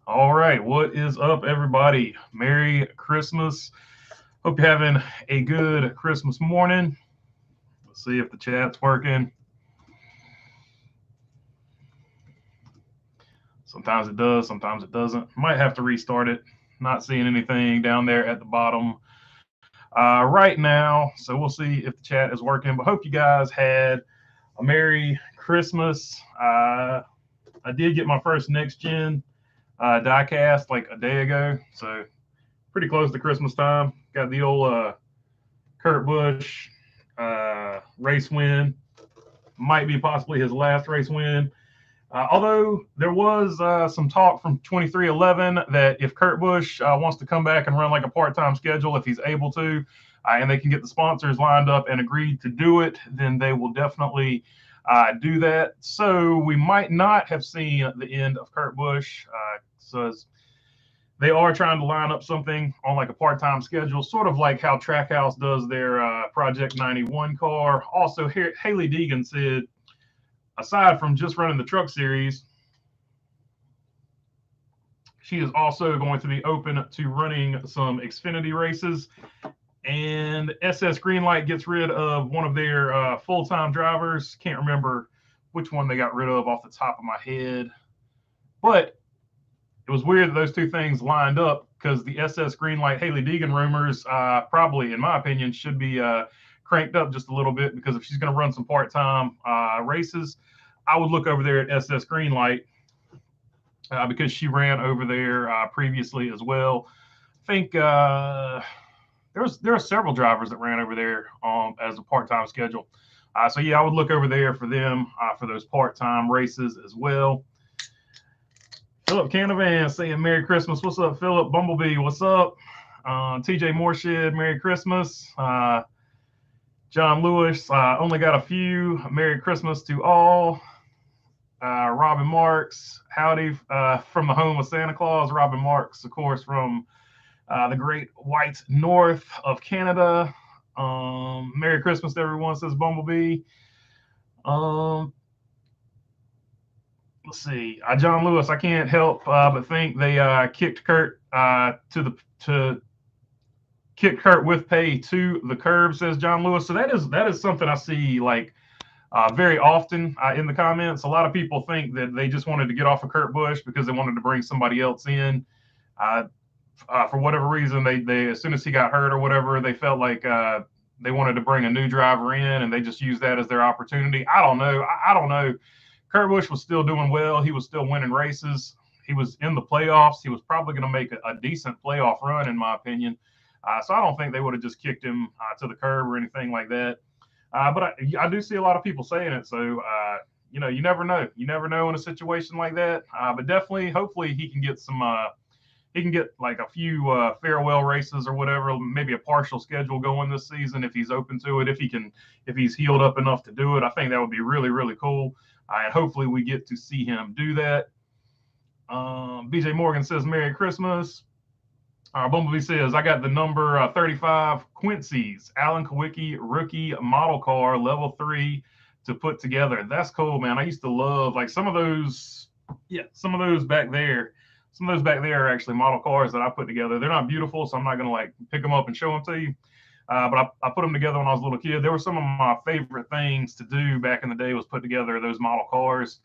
All right, what is up, everybody? Merry Christmas. Hope you're having a good Christmas morning. Let's see if the chat's working. Sometimes it does, sometimes it doesn't. Might have to restart it. Not seeing anything down there at the bottom right now. So we'll see if the chat is working. But hope you guys had a Merry Christmas. I did get my first next gen diecast like a day ago. So pretty close to Christmas time. Got the old Kurt Busch race win. Might be possibly his last race win. Although there was some talk from 2311 that if Kurt Busch wants to come back and run like a part-time schedule, if he's able to, and they can get the sponsors lined up and agreed to do it, then they will definitely do that. So we might not have seen the end of Kurt Busch. So they are trying to line up something on like a part-time schedule, sort of like how Trackhouse does their Project 91 car. Also, Haley Deegan said, aside from just running the truck series, she is also going to be open to running some Xfinity races. And SS Greenlight gets rid of one of their full-time drivers. Can't remember which one they got rid of off the top of my head. But it was weird that those two things lined up because the SS Greenlight Haley Deegan rumors probably, in my opinion, should be cranked up just a little bit, because if she's going to run some part-time races, I would look over there at SS Greenlight because she ran over there previously as well. I think there are several drivers that ran over there as a part-time schedule. So yeah, I would look over there for them for those part-time races as well. Philip Canavan saying Merry Christmas. What's up, Philip? Bumblebee, what's up? TJ Moorshed, Merry Christmas. John Lewis, only got a few. Merry Christmas to all. Robin Marks, howdy from the home of Santa Claus. Robin Marks, of course, from the great white north of Canada. Merry Christmas to everyone, says Bumblebee. Let's see. John Lewis, I can't help but think they kicked Kurt to kick Kurt with pay to the curb, says John Lewis. So that is something I see like very often in the comments. A lot of people think that they just wanted to get off of Kurt Busch because they wanted to bring somebody else in. For whatever reason, they as soon as he got hurt or whatever, they felt like they wanted to bring a new driver in, and they just used that as their opportunity. I don't know. I don't know. Kurt Busch was still doing well. He was still winning races. He was in the playoffs. He was probably going to make a decent playoff run, in my opinion. So I don't think they would have just kicked him to the curb or anything like that. But I do see a lot of people saying it. So, you never know. You never know in a situation like that. But definitely, hopefully, he can get some. He can get like a few farewell races or whatever, maybe a partial schedule going this season if he's open to it. If he's healed up enough to do it, I think that would be really, really cool. And hopefully, we get to see him do that. BJ Morgan says Merry Christmas. Bumblebee says, I got the number 35 Quincy's Alan Kawicki rookie model car, level 3, to put together. That's cool, man. I used to love like some of those back there. Some of those back there are actually model cars that I put together. They're not beautiful, so I'm not going to like pick them up and show them to you. But I put them together when I was a little kid. They were some of my favorite things to do back in the day, was put together those model cars.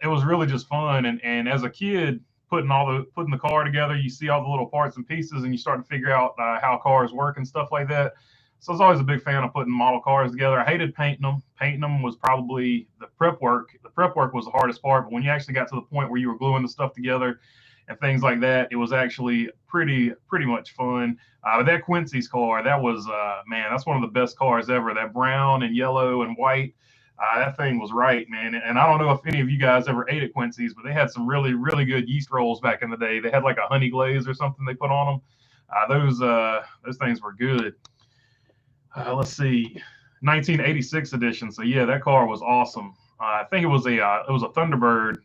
It was really just fun. And as a kid, putting the car together, you see all the little parts and pieces, and you start to figure out how cars work and stuff like that. So I was always a big fan of putting model cars together. I hated painting them. Painting them was probably the prep work. The prep work was the hardest part, but when you actually got to the point where you were gluing the stuff together and things like that, it was actually pretty much fun. But that Quincy's car, that was man, that's one of the best cars ever. That brown and yellow and white. That thing was right, man. And I don't know if any of you guys ever ate at Quincy's, but they had some really, really good yeast rolls back in the day. They had like a honey glaze or something they put on them. Those things were good. Let's see, 1986 edition. So yeah, that car was awesome. I think it was a Thunderbird,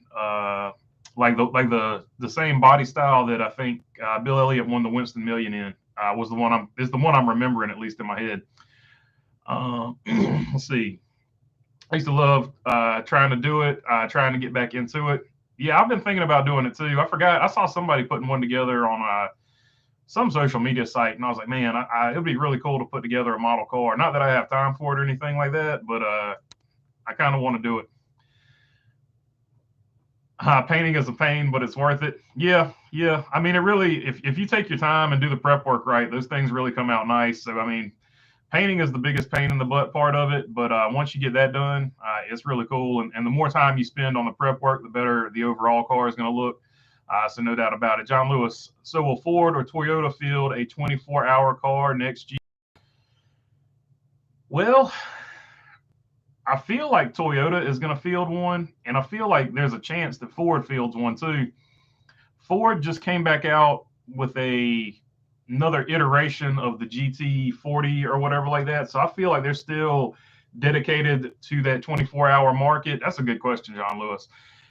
like the same body style that I think Bill Elliott won the Winston Million in. Was the one I'm remembering, at least in my head. Let's see. I used to love trying to do it, trying to get back into it. Yeah, I've been thinking about doing it too. I forgot. I saw somebody putting one together on some social media site, and I was like, man, it would be really cool to put together a model car. Not that I have time for it or anything like that, but I kind of want to do it. Painting is a pain, but it's worth it. Yeah, yeah. I mean, it really, if you take your time and do the prep work right, those things really come out nice. So, I mean, painting is the biggest pain in the butt part of it, but once you get that done, it's really cool. And the more time you spend on the prep work, the better the overall car is going to look. So, no doubt about it. John Lewis, so will Ford or Toyota field a 24-hour car next year? Well, I feel like Toyota is going to field one, and I feel like there's a chance that Ford fields one too. Ford just came back out with another iteration of the GT40 or whatever like that. So I feel like they're still dedicated to that 24-hour market. That's a good question, John Lewis.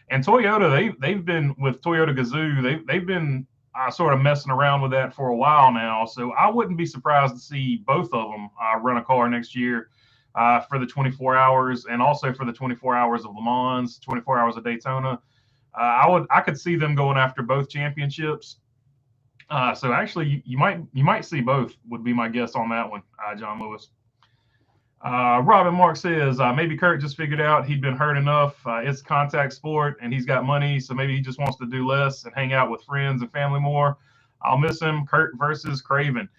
And Toyota, they've been with Toyota Gazoo. They've been sort of messing around with that for a while now. So I wouldn't be surprised to see both of them run a car next year for the 24 hours and also for the 24 hours of Le Mans, 24 hours of Daytona. I could see them going after both championships. So actually, you might see both. Would be my guess on that one, John Lewis. Robin Mark says maybe Kurt just figured out he'd been hurt enough. It's contact sport, and he's got money, so maybe he just wants to do less and hang out with friends and family more. I'll miss him. Kurt versus Craven.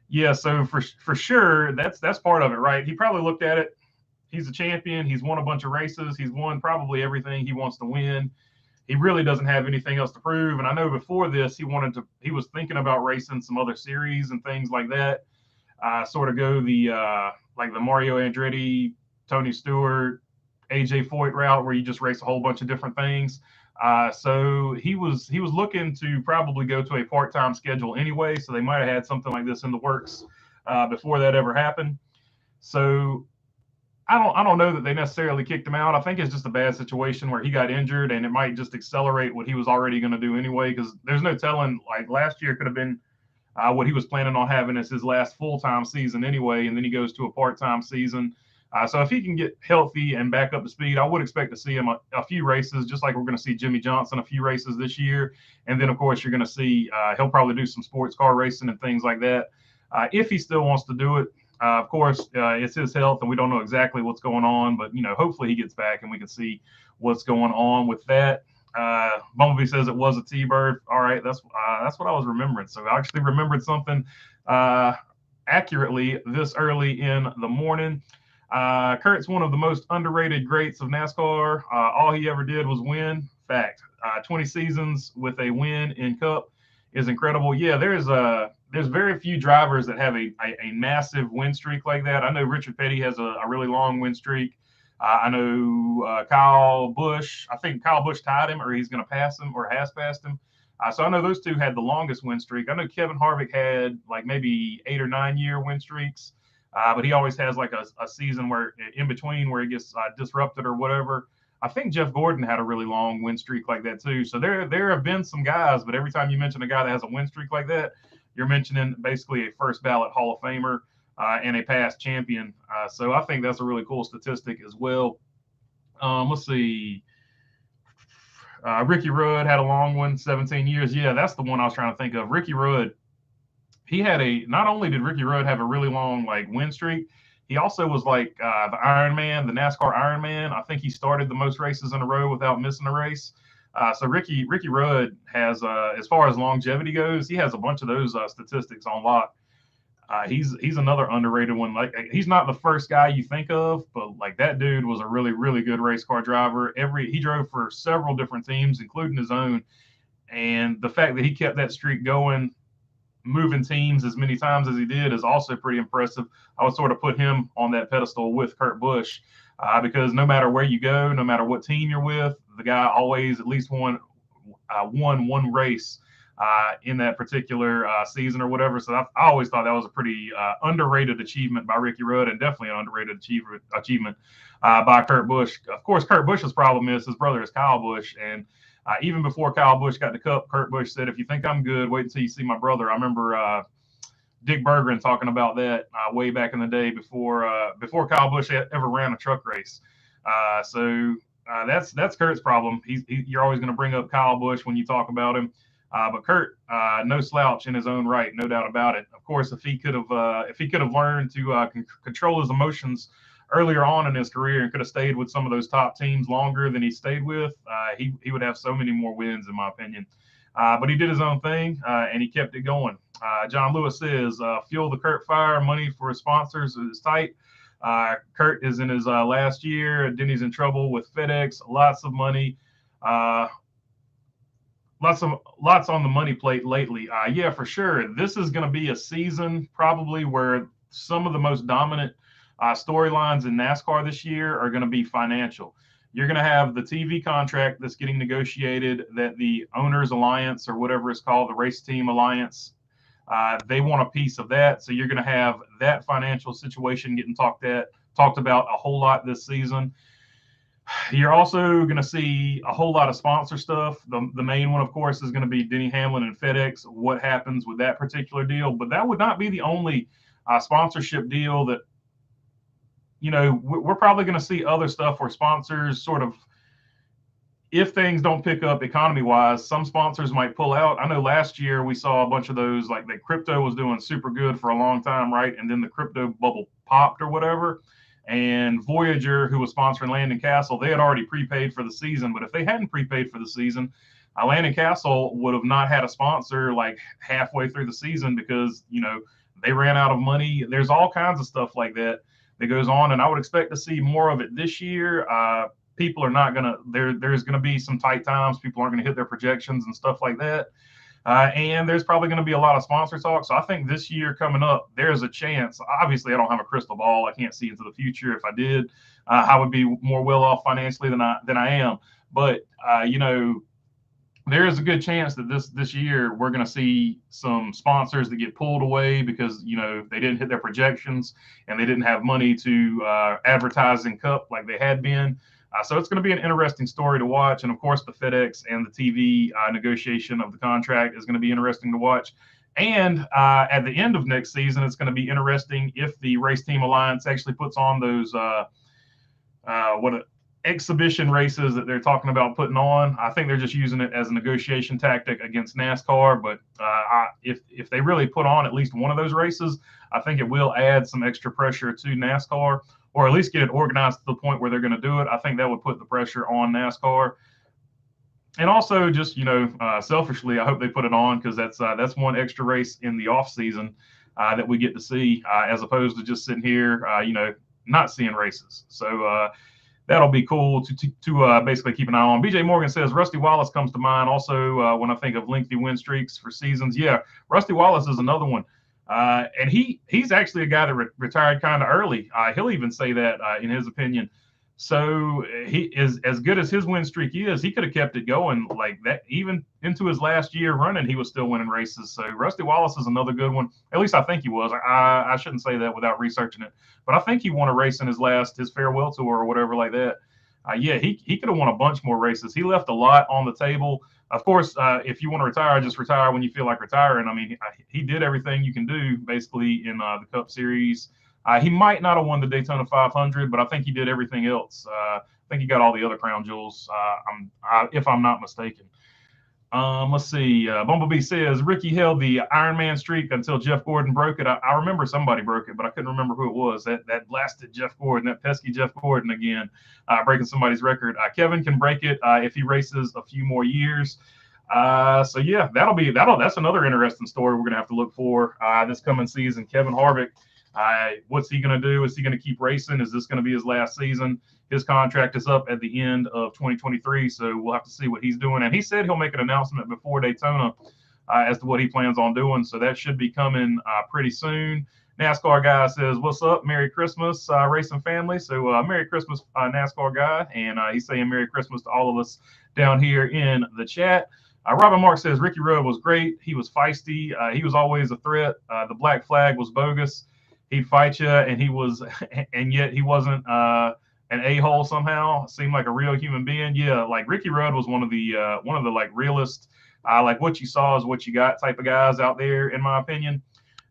Yeah, so for sure, that's part of it, right? He probably looked at it. He's a champion. He's won a bunch of races. He's won probably everything he wants to win. He really doesn't have anything else to prove. And I know before this, he was thinking about racing some other series and things like that. Sort of go the like the Mario Andretti, Tony Stewart, AJ Foyt route, where you just race a whole bunch of different things. So he was looking to probably go to a part-time schedule anyway. So they might have had something like this in the works before that ever happened. So I don't know that they necessarily kicked him out. I think it's just a bad situation where he got injured, and it might just accelerate what he was already going to do anyway. Because there's no telling. Like last year could have been what he was planning on having as his last full-time season anyway, and then he goes to a part-time season. So if he can get healthy and back up to speed, I would expect to see him a few races, just like we're going to see Jimmy Johnson a few races this year. And then, of course, you're going to see he'll probably do some sports car racing and things like that if he still wants to do it. Of course, it's his health, and we don't know exactly what's going on, but hopefully he gets back and we can see what's going on with that. Bumblebee says it was a T-bird. All right, that's what I was remembering. So I actually remembered something accurately this early in the morning. Kurt's one of the most underrated greats of NASCAR. All he ever did was win. Fact. 20 seasons with a win in Cup is incredible. Yeah, there's very few drivers that have a massive win streak like that. I know Richard Petty has a really long win streak. I know Kyle Busch. I think Kyle Busch tied him, or he's going to pass him, or has passed him. So I know those two had the longest win streak. I know Kevin Harvick had like maybe 8 or 9 year win streaks, but he always has like a season where in between where he gets disrupted or whatever. I think Jeff Gordon had a really long win streak like that too. So there have been some guys, but every time you mention a guy that has a win streak like that, you're mentioning basically a first ballot Hall of Famer and a past champion. So I think that's a really cool statistic as well. Let's see. Ricky Rudd had a long one, 17 years. Yeah, that's the one I was trying to think of. Ricky Rudd, not only did Ricky Rudd have a really long like win streak, he also was like the Iron Man, the NASCAR Iron Man. I think he started the most races in a row without missing a race. So Ricky Rudd has, as far as longevity goes, he has a bunch of those statistics on lock. He's another underrated one. Like he's not the first guy you think of, but like that dude was a really really good race car driver. He drove for several different teams, including his own, and the fact that he kept that streak going, moving teams as many times as he did, is also pretty impressive. I would sort of put him on that pedestal with Kurt Busch because no matter where you go, no matter what team you're with, the guy always at least won one race in that particular season or whatever. So I always thought that was a pretty underrated achievement by Ricky Rudd, and definitely an underrated achievement by Kurt Busch. Of course, Kurt Busch's problem is his brother is Kyle Busch, and even before Kyle Busch got the Cup, Kurt Busch said, "If you think I'm good, wait until you see my brother." I remember Dick Berggren talking about that way back in the day before Kyle Busch ever ran a truck race. So That's Kurt's problem. You're always going to bring up Kyle Busch when you talk about him. But Kurt, no slouch in his own right, no doubt about it. Of course, if he could have learned to control his emotions earlier on in his career and could have stayed with some of those top teams longer than he stayed with, he would have so many more wins, in my opinion. But he did his own thing and he kept it going. John Lewis says, "Fuel the Kurt fire. Money for his sponsors is tight. Kurt is in his last year. Denny's in trouble with FedEx. Lots of money. Uh, lots on the money plate lately. Yeah, for sure. This is going to be a season probably where some of the most dominant storylines in NASCAR this year are going to be financial. You're going to have the TV contract that's getting negotiated that the owners alliance or whatever it's called, the race team alliance, they want a piece of that. So you're going to have that financial situation getting talked about a whole lot this season. You're also going to see a whole lot of sponsor stuff. The main one, of course, is going to be Denny Hamlin and FedEx. What happens with that particular deal? But that would not be the only sponsorship deal that, we're probably going to see other stuff where sponsors sort of, if things don't pick up economy-wise, some sponsors might pull out. I know last year we saw a bunch of those, like the crypto was doing super good for a long time, right? And then the crypto bubble popped or whatever. And Voyager, who was sponsoring Landon Castle, they had already prepaid for the season. But if they hadn't prepaid for the season, Landon Castle would have not had a sponsor like halfway through the season because, they ran out of money. There's all kinds of stuff like that goes on. And I would expect to see more of it this year. People are not going to, there's going to be some tight times. People aren't going to hit their projections and stuff like that. And there's probably going to be a lot of sponsor talk. So I think this year coming up, there's a chance. Obviously, I don't have a crystal ball. I can't see into the future. If I did, I would be more well off financially than I am. But, there is a good chance that this year we're going to see some sponsors that get pulled away because, they didn't hit their projections and they didn't have money to advertise in Cup like they had been. So it's going to be an interesting story to watch. And of course, the FedEx and the TV negotiation of the contract is going to be interesting to watch. And at the end of next season, it's going to be interesting if the Race Team Alliance actually puts on those exhibition races that they're talking about putting on. I think they're just using it as a negotiation tactic against NASCAR. But if they really put on at least one of those races, I think it will add some extra pressure to NASCAR, or at least get it organized to the point where they're going to do it. I think that would put the pressure on NASCAR. And also just, selfishly, I hope they put it on because that's one extra race in the off season that we get to see as opposed to just sitting here, not seeing races. So that'll be cool to basically keep an eye on. BJ Morgan says Rusty Wallace comes to mind also when I think of lengthy win streaks for seasons. Yeah, Rusty Wallace is another one. And he's actually a guy that retired kind of early. He'll even say that in his opinion. So he is as good as his win streak is. He could have kept it going like that even into his last year running. He was still winning races. So Rusty Wallace is another good one. At least I think he was. I shouldn't say that without researching it, but I think he won a race in his farewell tour or whatever like that. Yeah, he could have won a bunch more races. He left a lot on the table. Of course, if you want to retire, just retire when you feel like retiring. I mean, he did everything you can do basically in the Cup Series. He might not have won the Daytona 500, but I think he did everything else. I think he got all the other crown jewels, if I'm not mistaken. Let's see. Bumblebee says Ricky held the Ironman streak until Jeff Gordon broke it. I remember somebody broke it, but I couldn't remember who it was. That blasted Jeff Gordon, that pesky Jeff Gordon again, breaking somebody's record. Kevin can break it if he races a few more years. So yeah, that's another interesting story we're gonna have to look for this coming season. Kevin Harvick. What's he going to do? Is he going to keep racing? Is this going to be his last season? His contract is up at the end of 2023, so we'll have to see what he's doing. And he said he'll make an announcement before Daytona as to what he plans on doing, so that should be coming pretty soon. NASCAR guy says, what's up? Merry Christmas, racing family. So Merry Christmas, NASCAR guy. And he's saying Merry Christmas to all of us down here in the chat. Robin Mark says, Ricky Rudd was great. He was feisty. He was always a threat. The black flag was bogus. He'd fight you, and yet he wasn't an a-hole somehow. Seemed like a real human being. Yeah, like Ricky Rudd was one of the like realest, like what you saw is what you got type of guys out there, in my opinion.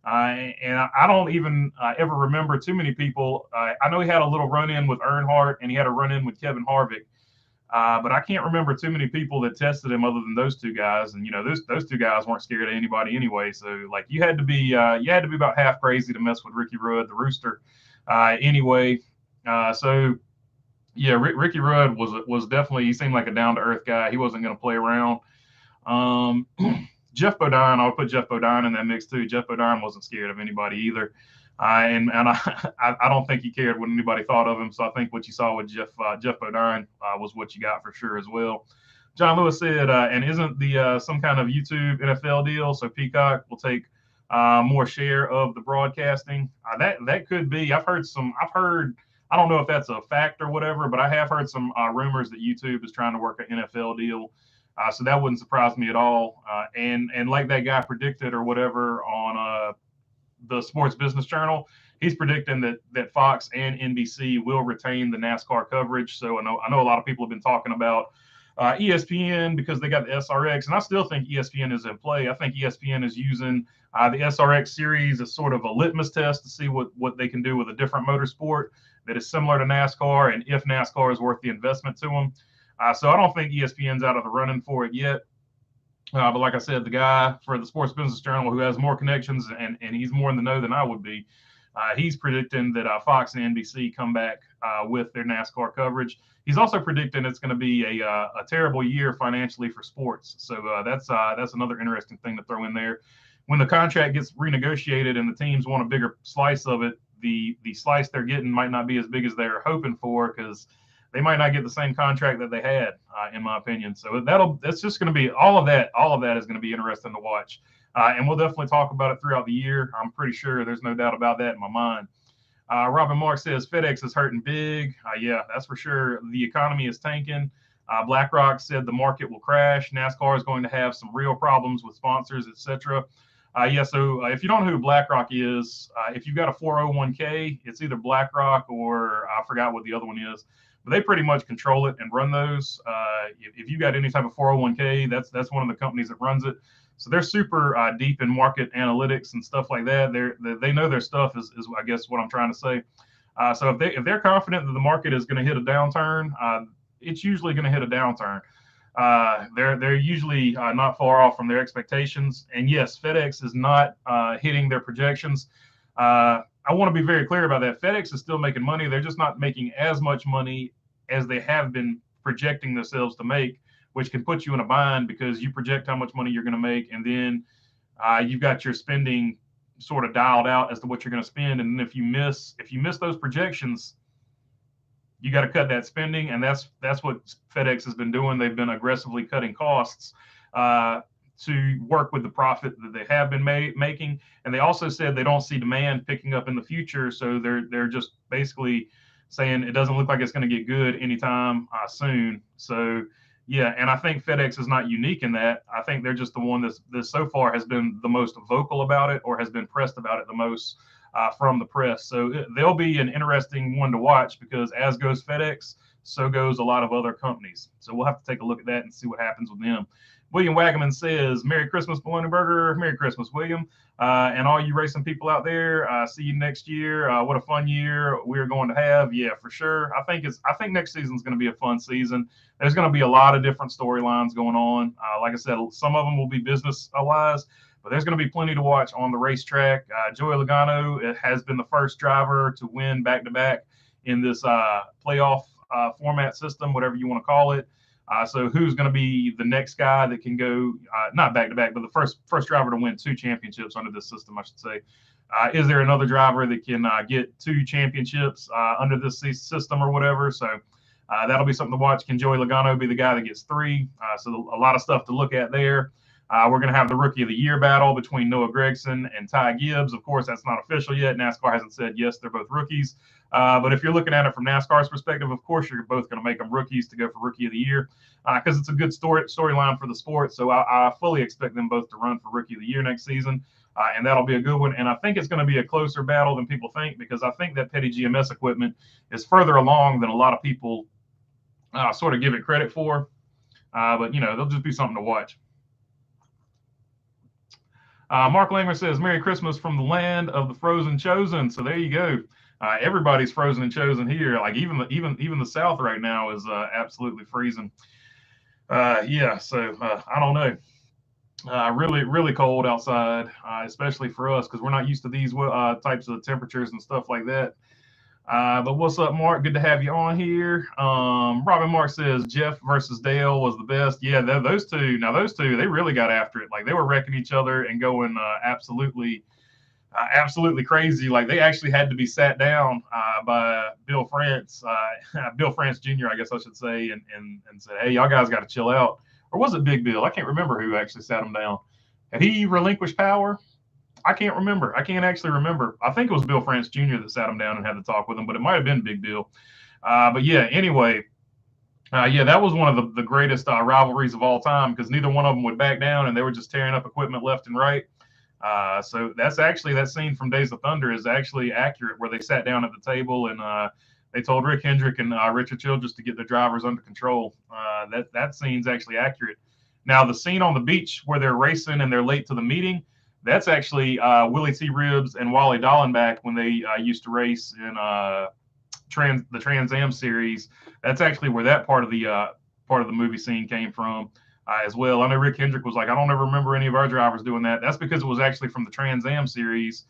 And I don't even ever remember too many people. I know he had a little run-in with Earnhardt, and he had a run-in with Kevin Harvick. But I can't remember too many people that tested him other than those two guys. And those two guys weren't scared of anybody anyway. So like you had to be about half crazy to mess with Ricky Rudd, the Rooster, anyway. So yeah, Ricky Rudd was definitely, he seemed like a down to earth guy. He wasn't going to play around. Um, Jeff Bodine, I'll put Jeff Bodine in that mix too. Jeff Bodine wasn't scared of anybody either. And I don't think he cared what anybody thought of him. So I think what you saw with Jeff Bodine was what you got for sure as well. John Lewis said, and isn't the some kind of YouTube NFL deal? So Peacock will take more share of the broadcasting. That could be. I've heard. I don't know if that's a fact or whatever, but I have heard some rumors that YouTube is trying to work an NFL deal. So that wouldn't surprise me at all. And like that guy predicted or whatever on the Sports Business Journal, he's predicting that Fox and NBC will retain the NASCAR coverage. So I know a lot of people have been talking about ESPN because they got the SRX, and I still think ESPN is in play. I think ESPN is using the SRX series as sort of a litmus test to see what they can do with a different motorsport that is similar to NASCAR, and if NASCAR is worth the investment to them. So I don't think ESPN's out of the running for it yet. But like I said, the guy for the Sports Business Journal who has more connections and he's more in the know than I would be, he's predicting that Fox and NBC come back with their NASCAR coverage. He's also predicting it's going to be a terrible year financially for sports. So that's another interesting thing to throw in there. When the contract gets renegotiated and the teams want a bigger slice of it, the slice they're getting might not be as big as they're hoping for because they might not get the same contract that they had, in my opinion. So that's just going to be all of that is going to be interesting to watch. And we'll definitely talk about it throughout the year. I'm pretty sure there's no doubt about that in my mind. Robin Mark says FedEx is hurting big. Yeah, that's for sure. The economy is tanking. BlackRock said the market will crash. NASCAR is going to have some real problems with sponsors, etc. Yeah, so if you don't know who BlackRock is, if you've got a 401k, it's either BlackRock or I forgot what the other one is. But they pretty much control it and run those. If you got any type of 401k, that's one of the companies that runs it. So they're super deep in market analytics and stuff like that. They know their stuff is I guess what I'm trying to say. So if they're confident that the market is going to hit a downturn, it's usually going to hit a downturn. They're usually not far off from their expectations. And yes, FedEx is not hitting their projections. I want to be very clear about that. FedEx is still making money. They're just not making as much money as they have been projecting themselves to make, which can put you in a bind because you project how much money you're going to make, and then you've got your spending sort of dialed out as to what you're going to spend. And then if you miss those projections, you got to cut that spending, and that's what FedEx has been doing. They've been aggressively cutting costs to work with the profit that they have been making. And they also said they don't see demand picking up in the future. So they're just basically saying it doesn't look like it's going to get good anytime soon. So yeah, and I think FedEx is not unique in that. I think they're just the one that so far has been the most vocal about it or has been pressed about it the most from the press. So they'll be an interesting one to watch because as goes FedEx, so goes a lot of other companies. So we'll have to take a look at that and see what happens with them. William Wagaman says, Merry Christmas, Bologna Burger. Merry Christmas, William. And all you racing people out there, see you next year. What a fun year we're going to have. Yeah, for sure. I think next season is going to be a fun season. There's going to be a lot of different storylines going on. Like I said, some of them will be business-wise, but there's going to be plenty to watch on the racetrack. Joey Logano has been the first driver to win back-to-back in this playoff format system, whatever you want to call it. So who's going to be the next guy that can go, not back-to-back, but the first driver to win 2 championships under this system, I should say. Is there another driver that can get 2 championships under this system or whatever? So that'll be something to watch. Can Joey Logano be the guy that gets 3? So a lot of stuff to look at there. We're going to have the Rookie of the Year battle between Noah Gragson and Ty Gibbs. Of course, that's not official yet. NASCAR hasn't said, yes, they're both rookies. But if you're looking at it from NASCAR's perspective, of course, you're both going to make them rookies to go for Rookie of the Year because it's a good storyline for the sport. So I fully expect them both to run for Rookie of the Year next season. And that'll be a good one. And I think it's going to be a closer battle than people think because I think that Petty GMS equipment is further along than a lot of people sort of give it credit for. But, they'll just be something to watch. Mark Langer says, Merry Christmas from the land of the frozen chosen. So there you go. Everybody's frozen and chosen here. Like even the South right now is absolutely freezing. Yeah, so I don't know. Really cold outside, especially for us because we're not used to these types of temperatures and stuff like that. But what's up, Mark? Good to have you on here. Robin Mark says Jeff versus Dale was the best. Yeah, those two. Now those two, they really got after it. Like they were wrecking each other and going absolutely crazy. Like they actually had to be sat down by Bill France, Bill France Jr., I guess I should say, and said, "Hey, y'all guys got to chill out." Or was it Big Bill? I can't remember who actually sat him down. Had he relinquished power? I can't remember. I can't actually remember. I think it was Bill France Jr. that sat him down and had to talk with him, but it might have been Big Bill. But yeah, anyway, yeah, that was one of the greatest rivalries of all time because neither one of them would back down and they were just tearing up equipment left and right. So that's actually that scene from Days of Thunder is actually accurate where they sat down at the table and they told Rick Hendrick and Richard Childress to get their drivers under control. That scene's actually accurate. Now the scene on the beach where they're racing and they're late to the meeting, that's actually Willie T. Ribbs and Wally Dallenbach when they used to race in the Trans Am series. That's actually where that part of the movie scene came from. As well. I know Rick Hendrick was like, I don't ever remember any of our drivers doing that. That's because it was actually from the Trans Am series.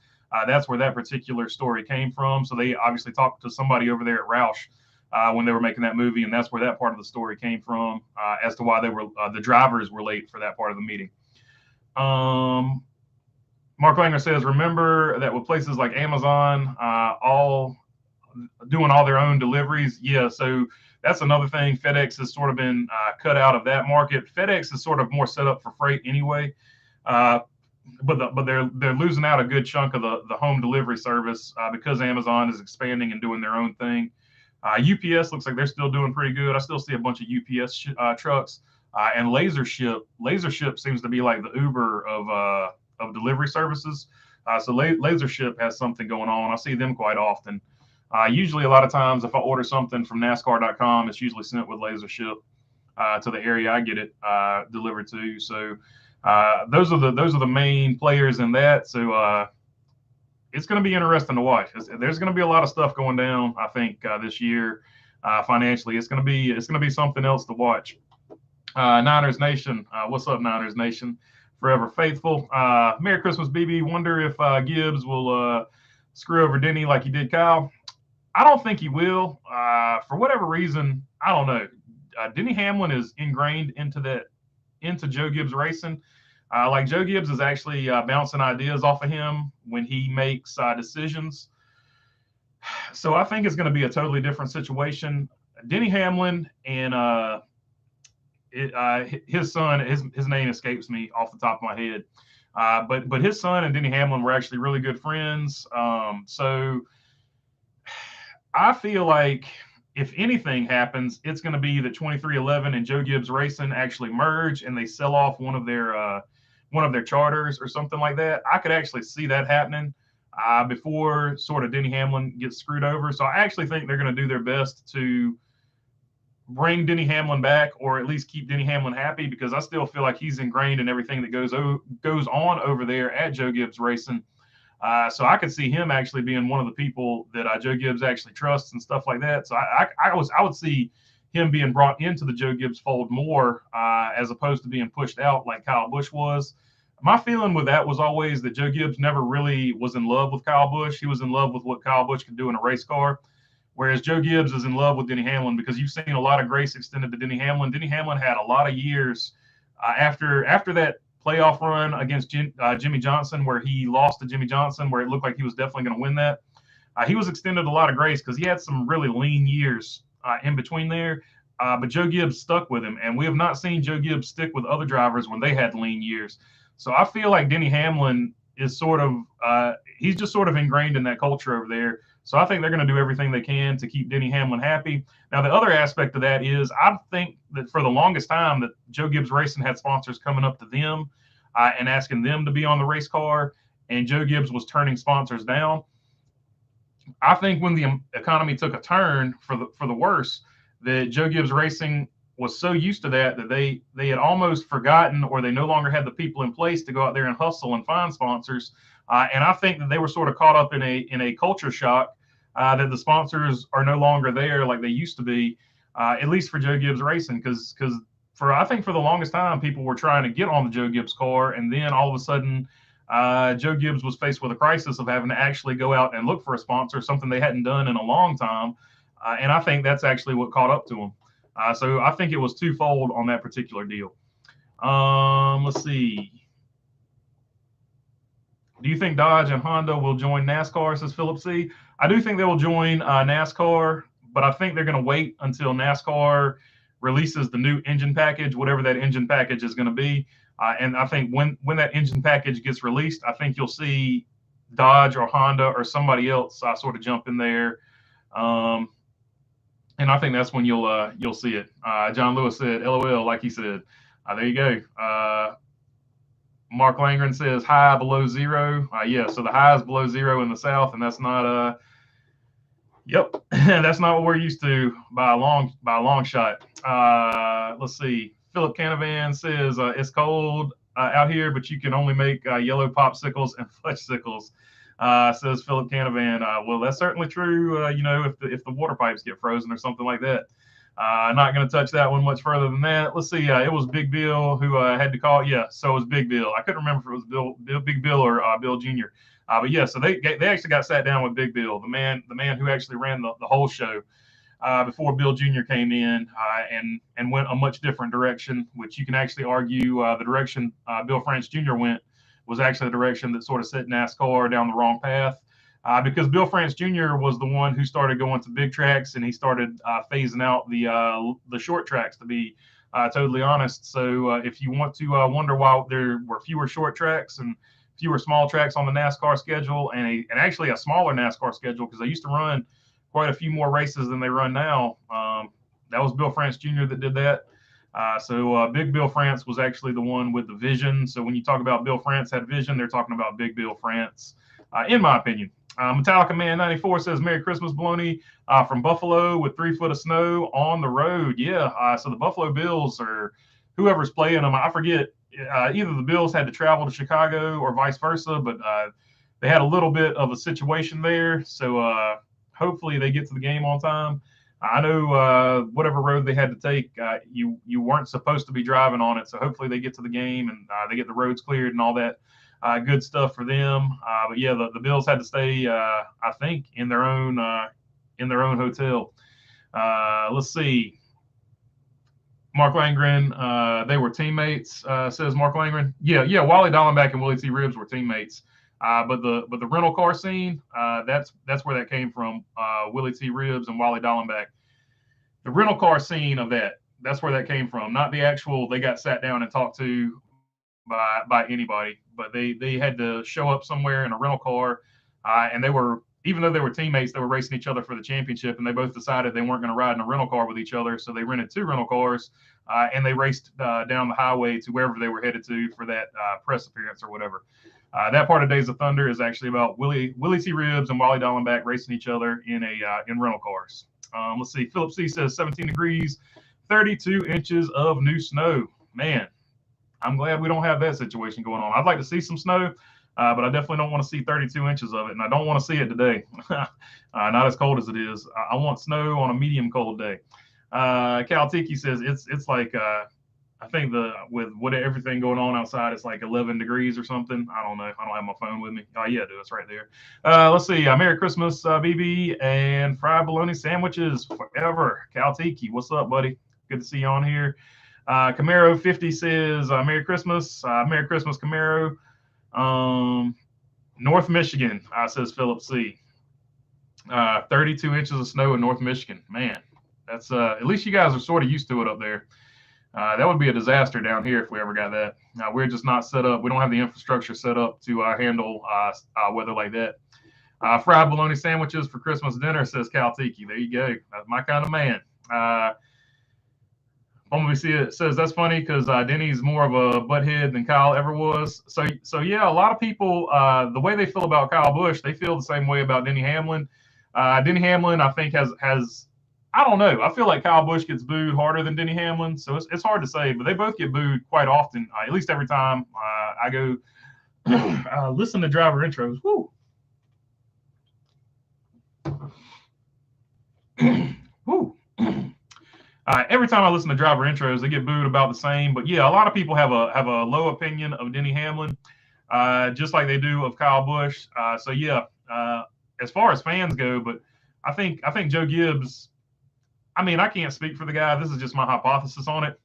That's where that particular story came from. So they obviously talked to somebody over there at Roush when they were making that movie, and that's where that part of the story came from as to why they were the drivers were late for that part of the meeting. Mark Langer says, remember that with places like Amazon all doing all their own deliveries. Yeah, so that's another thing. FedEx has sort of been cut out of that market. FedEx is sort of more set up for freight anyway, but they're losing out a good chunk of the home delivery service because Amazon is expanding and doing their own thing. UPS looks like they're still doing pretty good. I still see a bunch of UPS trucks and LaserShip seems to be like the Uber of delivery services. So LaserShip has something going on. I see them quite often. Usually, a lot of times, if I order something from NASCAR.com, it's usually sent with LaserShip to the area I get it delivered to. So those are the main players in that. So it's going to be interesting to watch. There's going to be a lot of stuff going down. I think this year financially, it's going to be something else to watch. Niners Nation, what's up, Niners Nation? Forever faithful. Merry Christmas, BB. Wonder if Gibbs will screw over Denny like he did Kyle. I don't think he will. For whatever reason, I don't know. Denny Hamlin is ingrained into Joe Gibbs racing. Like Joe Gibbs is actually bouncing ideas off of him when he makes decisions. So I think it's going to be a totally different situation. Denny Hamlin and his son, his name escapes me off the top of my head. But his son and Denny Hamlin were actually really good friends. So I feel like if anything happens, it's going to be that 2311 and Joe Gibbs Racing actually merge and they sell off one of their charters or something like that. I could actually see that happening before sort of Denny Hamlin gets screwed over. So I actually think they're going to do their best to bring Denny Hamlin back, or at least keep Denny Hamlin happy, because I still feel like he's ingrained in everything that goes on over there at Joe Gibbs Racing. So I could see him actually being one of the people that Joe Gibbs actually trusts and stuff like that. So I would see him being brought into the Joe Gibbs fold more as opposed to being pushed out like Kyle Busch was. My feeling with that was always that Joe Gibbs never really was in love with Kyle Busch. He was in love with what Kyle Busch could do in a race car, whereas Joe Gibbs is in love with Denny Hamlin, because you've seen a lot of grace extended to Denny Hamlin. Denny Hamlin had a lot of years after that playoff run against Jimmy Johnson, where he lost to Jimmy Johnson, where it looked like he was definitely going to win that. He was extended a lot of grace because he had some really lean years in between there. But Joe Gibbs stuck with him, and we have not seen Joe Gibbs stick with other drivers when they had lean years. So I feel like Denny Hamlin is sort of he's just sort of ingrained in that culture over there. So I think they're going to do everything they can to keep Denny Hamlin happy. Now, the other aspect of that is I think that for the longest time that Joe Gibbs Racing had sponsors coming up to them and asking them to be on the race car, and Joe Gibbs was turning sponsors down. I think when the economy took a turn for the worse, that Joe Gibbs Racing was so used to that they had almost forgotten, or they no longer had the people in place to go out there and hustle and find sponsors. And I think that they were sort of caught up in a culture shock that the sponsors are no longer there like they used to be, at least for Joe Gibbs Racing, because I think for the longest time people were trying to get on the Joe Gibbs car, and then all of a sudden Joe Gibbs was faced with a crisis of having to actually go out and look for a sponsor, something they hadn't done in a long time, and I think that's actually what caught up to them. So I think it was twofold on that particular deal. Let's see. Do you think Dodge and Honda will join NASCAR, says Philip C? I do think they will join NASCAR, but I think they're going to wait until NASCAR releases the new engine package, whatever that engine package is going to be. And I think when that engine package gets released, I think you'll see Dodge or Honda or somebody else sort of jump in there. And I think that's when you'll see it. John Lewis said, LOL, like he said. There you go. Mark Langren says high below zero. Yeah, so the high is below zero in the south, and that's not yep, that's not what we're used to by a long shot. Let's see. Philip Canavan says it's cold out here, but you can only make yellow popsicles and fudgesicles. Says Philip Canavan. Well, that's certainly true. If the water pipes get frozen or something like that. Not going to touch that one much further than that. Let's see. It was Big Bill who had to call. Yeah, so it was Big Bill. I couldn't remember if it was Big Bill or Bill Jr. But yeah, so they actually got sat down with Big Bill, the man who actually ran the whole show before Bill Jr. came in and went a much different direction, which you can actually argue the direction Bill France Jr. went was actually the direction that sort of set NASCAR down the wrong path. Because Bill France Jr. was the one who started going to big tracks, and he started phasing out the short tracks, to be totally honest. So if you want to wonder why there were fewer short tracks and fewer small tracks on the NASCAR schedule, and actually a smaller NASCAR schedule, because they used to run quite a few more races than they run now. That was Bill France Jr. that did that. So Big Bill France was actually the one with the vision. So when you talk about Bill France had vision, they're talking about Big Bill France, in my opinion. Metallica Man 94 says Merry Christmas, Baloney, from Buffalo with 3 foot of snow on the road. Yeah, so the Buffalo Bills or whoever's playing them, I forget. Either the Bills had to travel to Chicago or vice versa, but they had a little bit of a situation there. So hopefully they get to the game on time. I know whatever road they had to take, you weren't supposed to be driving on it. So hopefully they get to the game and they get the roads cleared and all that. Good stuff for them. But yeah, the Bills had to stay, I think, in their own hotel. Let's see. Mark Langren, they were teammates, says Mark Langren. Yeah, Wally Dallenbach and Willie T. Ribbs were teammates. But the rental car scene, that's where that came from. Willie T. Ribbs and Wally Dallenbach. The rental car scene of that's where that came from. Not the actual, they got sat down and talked to by anybody, but they had to show up somewhere in a rental car, and they were, even though they were teammates, they were racing each other for the championship, and they both decided they weren't going to ride in a rental car with each other, so they rented 2 rental cars, and they raced down the highway to wherever they were headed to for that press appearance or whatever. That part of Days of Thunder is actually about Willie T. Ribbs and Wally Dallenbach racing each other in rental cars. Let's see. Philip C. says 17 degrees, 32 inches of new snow. Man, I'm glad we don't have that situation going on. I'd like to see some snow, but I definitely don't want to see 32 inches of it, and I don't want to see it today. Not as cold as it is. I want snow on a medium cold day. Cal Tiki says it's like I think with everything going on outside, it's like 11 degrees or something. I don't know. I don't have my phone with me. Oh yeah, dude, it's right there. Let's see. Merry Christmas, BB, and fried bologna sandwiches forever. Cal Tiki, what's up, buddy? Good to see you on here. Camaro 50 says Merry Christmas. Merry Christmas, Camaro. North Michigan, says Philip C. 32 inches of snow in North Michigan. Man, that's at least you guys are sort of used to it up there. That would be a disaster down here if we ever got that. We're just not set up. We don't have the infrastructure set up to handle weather like that. Fried bologna sandwiches for Christmas dinner, says Cal Tiki. There you go. That's my kind of man. Bumblebee says that's funny because Denny's more of a butthead than Kyle ever was. So yeah, a lot of people, the way they feel about Kyle Busch, they feel the same way about Denny Hamlin. Denny Hamlin, I think, has I don't know. I feel like Kyle Busch gets booed harder than Denny Hamlin, so it's hard to say. But they both get booed quite often, at least every time I go listen to driver intros. Woo. Whew. Every time I listen to driver intros, they get booed about the same. But yeah, a lot of people have a low opinion of Denny Hamlin, just like they do of Kyle Busch. So yeah, as far as fans go, but I think Joe Gibbs. I mean, I can't speak for the guy. This is just my hypothesis on it.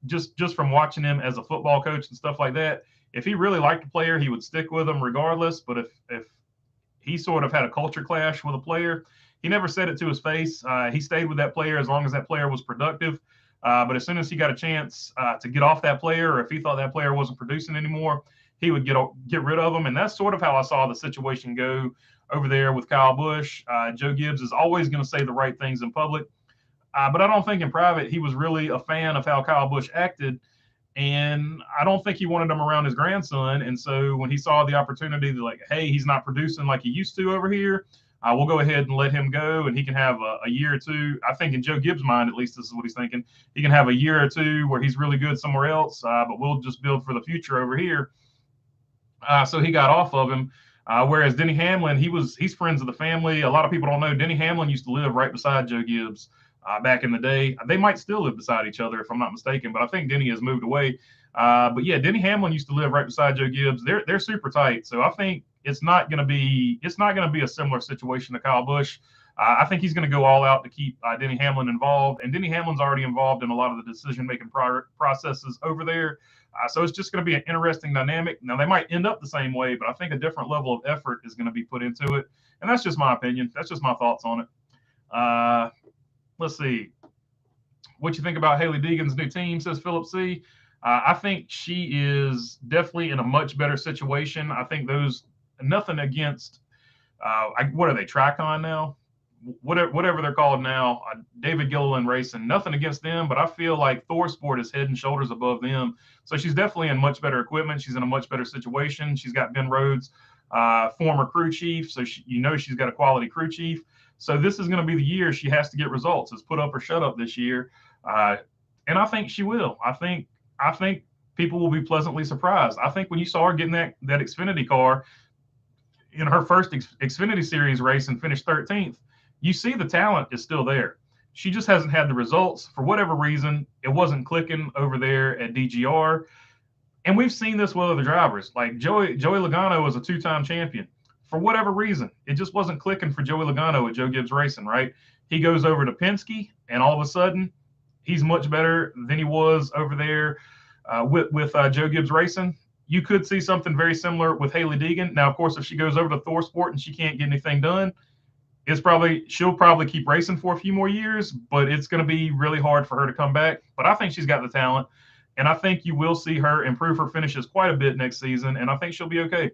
Just from watching him as a football coach and stuff like that. If he really liked the player, he would stick with him regardless. But if he sort of had a culture clash with a player, he never said it to his face. He stayed with that player as long as that player was productive. But as soon as he got a chance to get off that player, or if he thought that player wasn't producing anymore, he would get rid of him. And that's sort of how I saw the situation go over there with Kyle Busch. Joe Gibbs is always going to say the right things in public. But I don't think in private he was really a fan of how Kyle Busch acted. And I don't think he wanted him around his grandson. And so when he saw the opportunity to, like, hey, he's not producing like he used to over here, we'll go ahead and let him go, and he can have a year or two. I think in Joe Gibbs' mind, at least this is what he's thinking. He can have a year or two where he's really good somewhere else, but we'll just build for the future over here. So he got off of him. Whereas Denny Hamlin, he's friends of the family. A lot of people don't know Denny Hamlin used to live right beside Joe Gibbs back in the day. They might still live beside each other if I'm not mistaken, but I think Denny has moved away. But yeah, Denny Hamlin used to live right beside Joe Gibbs. They're super tight, so I think it's not going to be a similar situation to Kyle Busch. I think he's going to go all out to keep Denny Hamlin involved, and Denny Hamlin's already involved in a lot of the decision-making processes over there. So it's just going to be an interesting dynamic. Now, they might end up the same way, but I think a different level of effort is going to be put into it. And that's just my opinion. That's just my thoughts on it. Let's see. What you think about Hailie Deegan's new team, says Philip C. I think she is definitely in a much better situation. I think nothing against, what are they, Tricon now? Whatever they're called now, David Gilliland Racing, nothing against them, but I feel like Thor Sport is head and shoulders above them. So she's definitely in much better equipment. She's in a much better situation. She's got Ben Rhodes, former crew chief, so she's got a quality crew chief. So this is going to be the year she has to get results. It's put up or shut up this year, and I think she will. I think people will be pleasantly surprised. I think when you saw her getting that Xfinity car in her first Xfinity Series race and finished 13th, you see the talent is still there. She just hasn't had the results. For whatever reason, it wasn't clicking over there at DGR. And we've seen this with other drivers. Like Joey Logano was a two-time champion. For whatever reason, it just wasn't clicking for Joey Logano at Joe Gibbs Racing, right? He goes over to Penske, and all of a sudden, he's much better than he was over there with Joe Gibbs Racing. You could see something very similar with Hailie Deegan. Now, of course, if she goes over to Thor Sport and she can't get anything done, she'll probably keep racing for a few more years, but it's going to be really hard for her to come back. But I think she's got the talent, and I think you will see her improve her finishes quite a bit next season, and I think she'll be okay.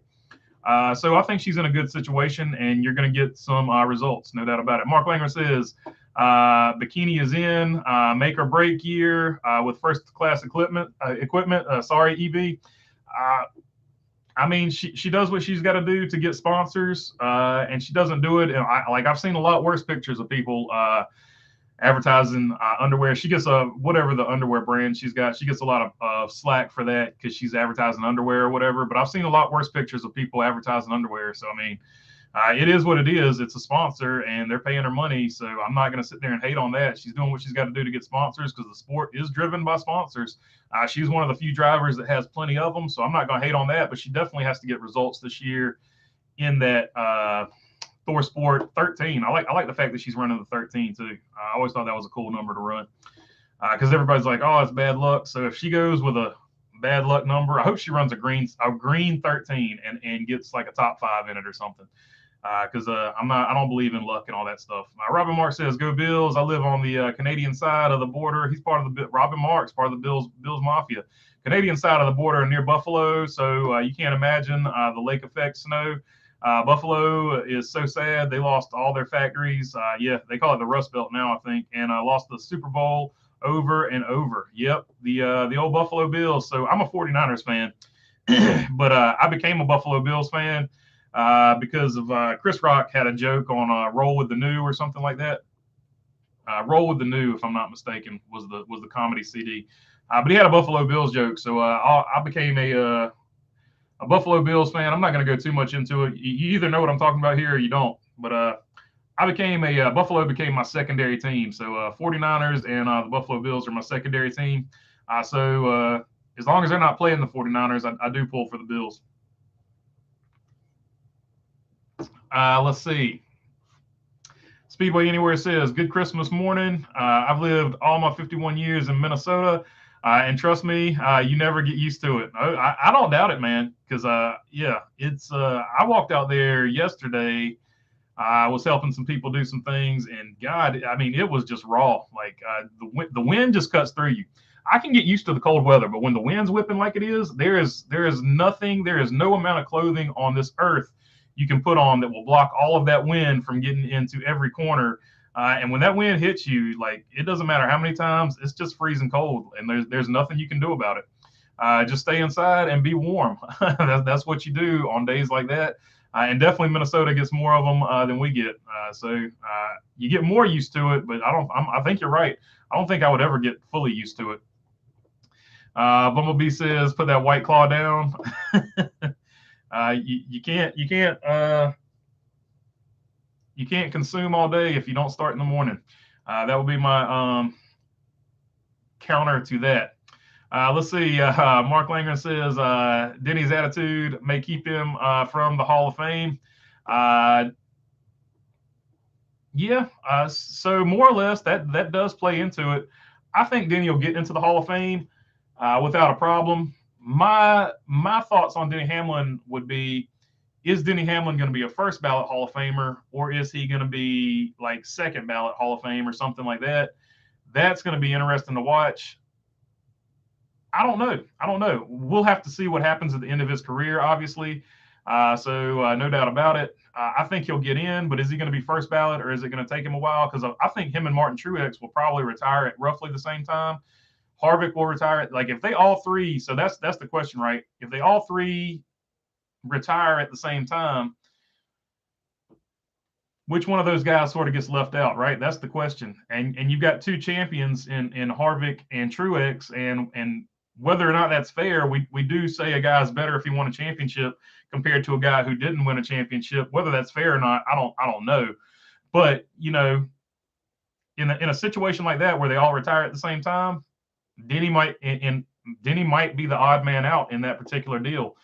So I think she's in a good situation, and you're going to get some results, no doubt about it. Mark Langer says, Bikini is in, make or break year with first-class equipment. EB. I mean, she does what she's got to do to get sponsors, and she doesn't do it. I've seen a lot worse pictures of people advertising underwear. She gets whatever the underwear brand she's got. She gets a lot of slack for that because she's advertising underwear or whatever. But I've seen a lot worse pictures of people advertising underwear. So I mean, it is what it is. It's a sponsor, and they're paying her money. So I'm not going to sit there and hate on that. She's doing what she's got to do to get sponsors because the sport is driven by sponsors. She's one of the few drivers that has plenty of them. So I'm not going to hate on that. But she definitely has to get results this year in that Thor Sport 13. I like the fact that she's running the 13 too. I always thought that was a cool number to run because everybody's like, oh, it's bad luck. So if she goes with a bad luck number, I hope she runs a green 13 and gets like a top 5 in it or something. Because I don't believe in luck and all that stuff. Robin Marks says, "Go Bills!" I live on the Canadian side of the border. He's part of the Robin Marks, part of the Bills Mafia, Canadian side of the border near Buffalo. So you can't imagine the lake effect snow. Buffalo is so sad. They lost all their factories. They call it the Rust Belt now, I think, and lost the Super Bowl over and over. Yep, the old Buffalo Bills. So I'm a 49ers fan, but I became a Buffalo Bills fan. Because of Chris Rock had a joke on Roll with the New or something like that. Roll with the New, if I'm not mistaken, was the comedy CD. But he had a Buffalo Bills joke, so I became a Buffalo Bills fan. I'm not going to go too much into it. You either know what I'm talking about here or you don't. But Buffalo became my secondary team. So 49ers and the Buffalo Bills are my secondary team. So as long as they're not playing the 49ers, I do pull for the Bills. Let's see. Speedway Anywhere says, good Christmas morning. I've lived all my 51 years in Minnesota. And trust me, you never get used to it. I don't doubt it, man. Because, it's I walked out there yesterday. I was helping some people do some things. And, God, I mean, it was just raw. Like, the wind just cuts through you. I can get used to the cold weather, but when the wind's whipping like it is, there is no amount of clothing on this earth you can put on that will block all of that wind from getting into every corner. And when that wind hits you, like, it doesn't matter how many times, it's just freezing cold, and there's nothing you can do about it. Just stay inside and be warm. That's what you do on days like that. And definitely Minnesota gets more of them than we get. So you get more used to it, but I think you're right. I don't think I would ever get fully used to it. Bumblebee says, put that White Claw down. You can't consume all day if you don't start in the morning. That would be my counter to that. Let's see. Mark Langren says Denny's attitude may keep him from the Hall of Fame. So more or less that does play into it. I think Denny will get into the Hall of Fame without a problem. My thoughts on Denny Hamlin would be, is Denny Hamlin going to be a first ballot Hall of Famer, or is he going to be like second ballot Hall of Fame or something like that? That's going to be interesting to watch. I don't know. We'll have to see what happens at the end of his career, obviously. So no doubt about it. I think he'll get in, but is he going to be first ballot, or is it going to take him a while? Because I think him and Martin Truex will probably retire at roughly the same time. Harvick will retire. Like, if they all three, so that's the question, right? If they all three retire at the same time, which one of those guys sort of gets left out, right? That's the question. And you've got two champions in Harvick and Truex, and whether or not that's fair, we do say a guy's better if he won a championship compared to a guy who didn't win a championship. Whether that's fair or not, I don't know. But, you know, in a situation like that where they all retire at the same time, Denny might be the odd man out in that particular deal.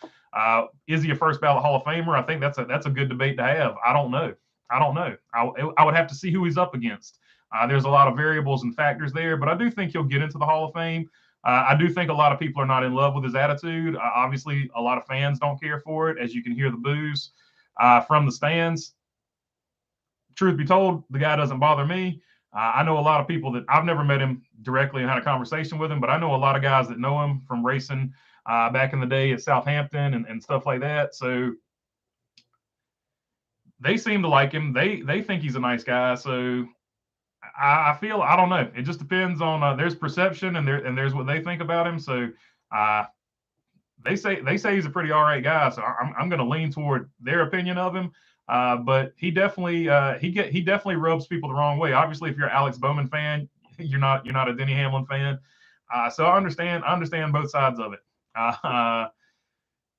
Is he a first ballot Hall of Famer? I think that's a good debate to have. I don't know. I would have to see who he's up against. There's a lot of variables and factors there, but I do think he'll get into the Hall of Fame. I do think a lot of people are not in love with his attitude. Obviously, a lot of fans don't care for it, as you can hear the boos from the stands. Truth be told, the guy doesn't bother me. I know a lot of people that I've never met him directly and had a conversation with him, but I know a lot of guys that know him from racing back in the day at Southampton and stuff like that. So they seem to like him. They think he's a nice guy. So I feel, I don't know. It just depends on there's perception and there's what they think about him. So they say he's a pretty all right guy. So I'm going to lean toward their opinion of him. But he definitely rubs people the wrong way. Obviously, if you're an Alex Bowman fan, you're not a Denny Hamlin fan. So I understand both sides of it.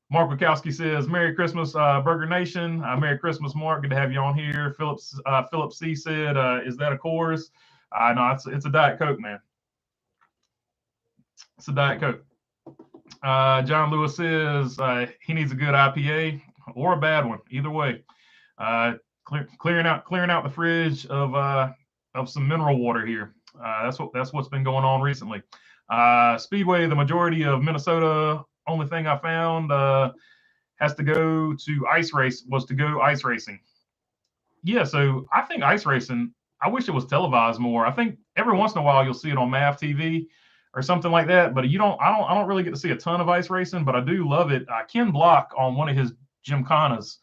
Mark Wachowski says, "Merry Christmas, Burger Nation." Merry Christmas, Mark. Good to have you on here. Philip C said, "Is that a Coors?" No, it's a Diet Coke, man. It's a Diet Coke. John Lewis says he needs a good IPA or a bad one, either way. Clearing out the fridge of some mineral water here. That's what's been going on recently. Speedway, the majority of Minnesota. Only thing I found was to go ice racing. Yeah, so I think ice racing, I wish it was televised more. I think every once in a while you'll see it on MAV TV or something like that, but I don't really get to see a ton of ice racing, but I do love it. Ken Block on one of his Gymkhanas,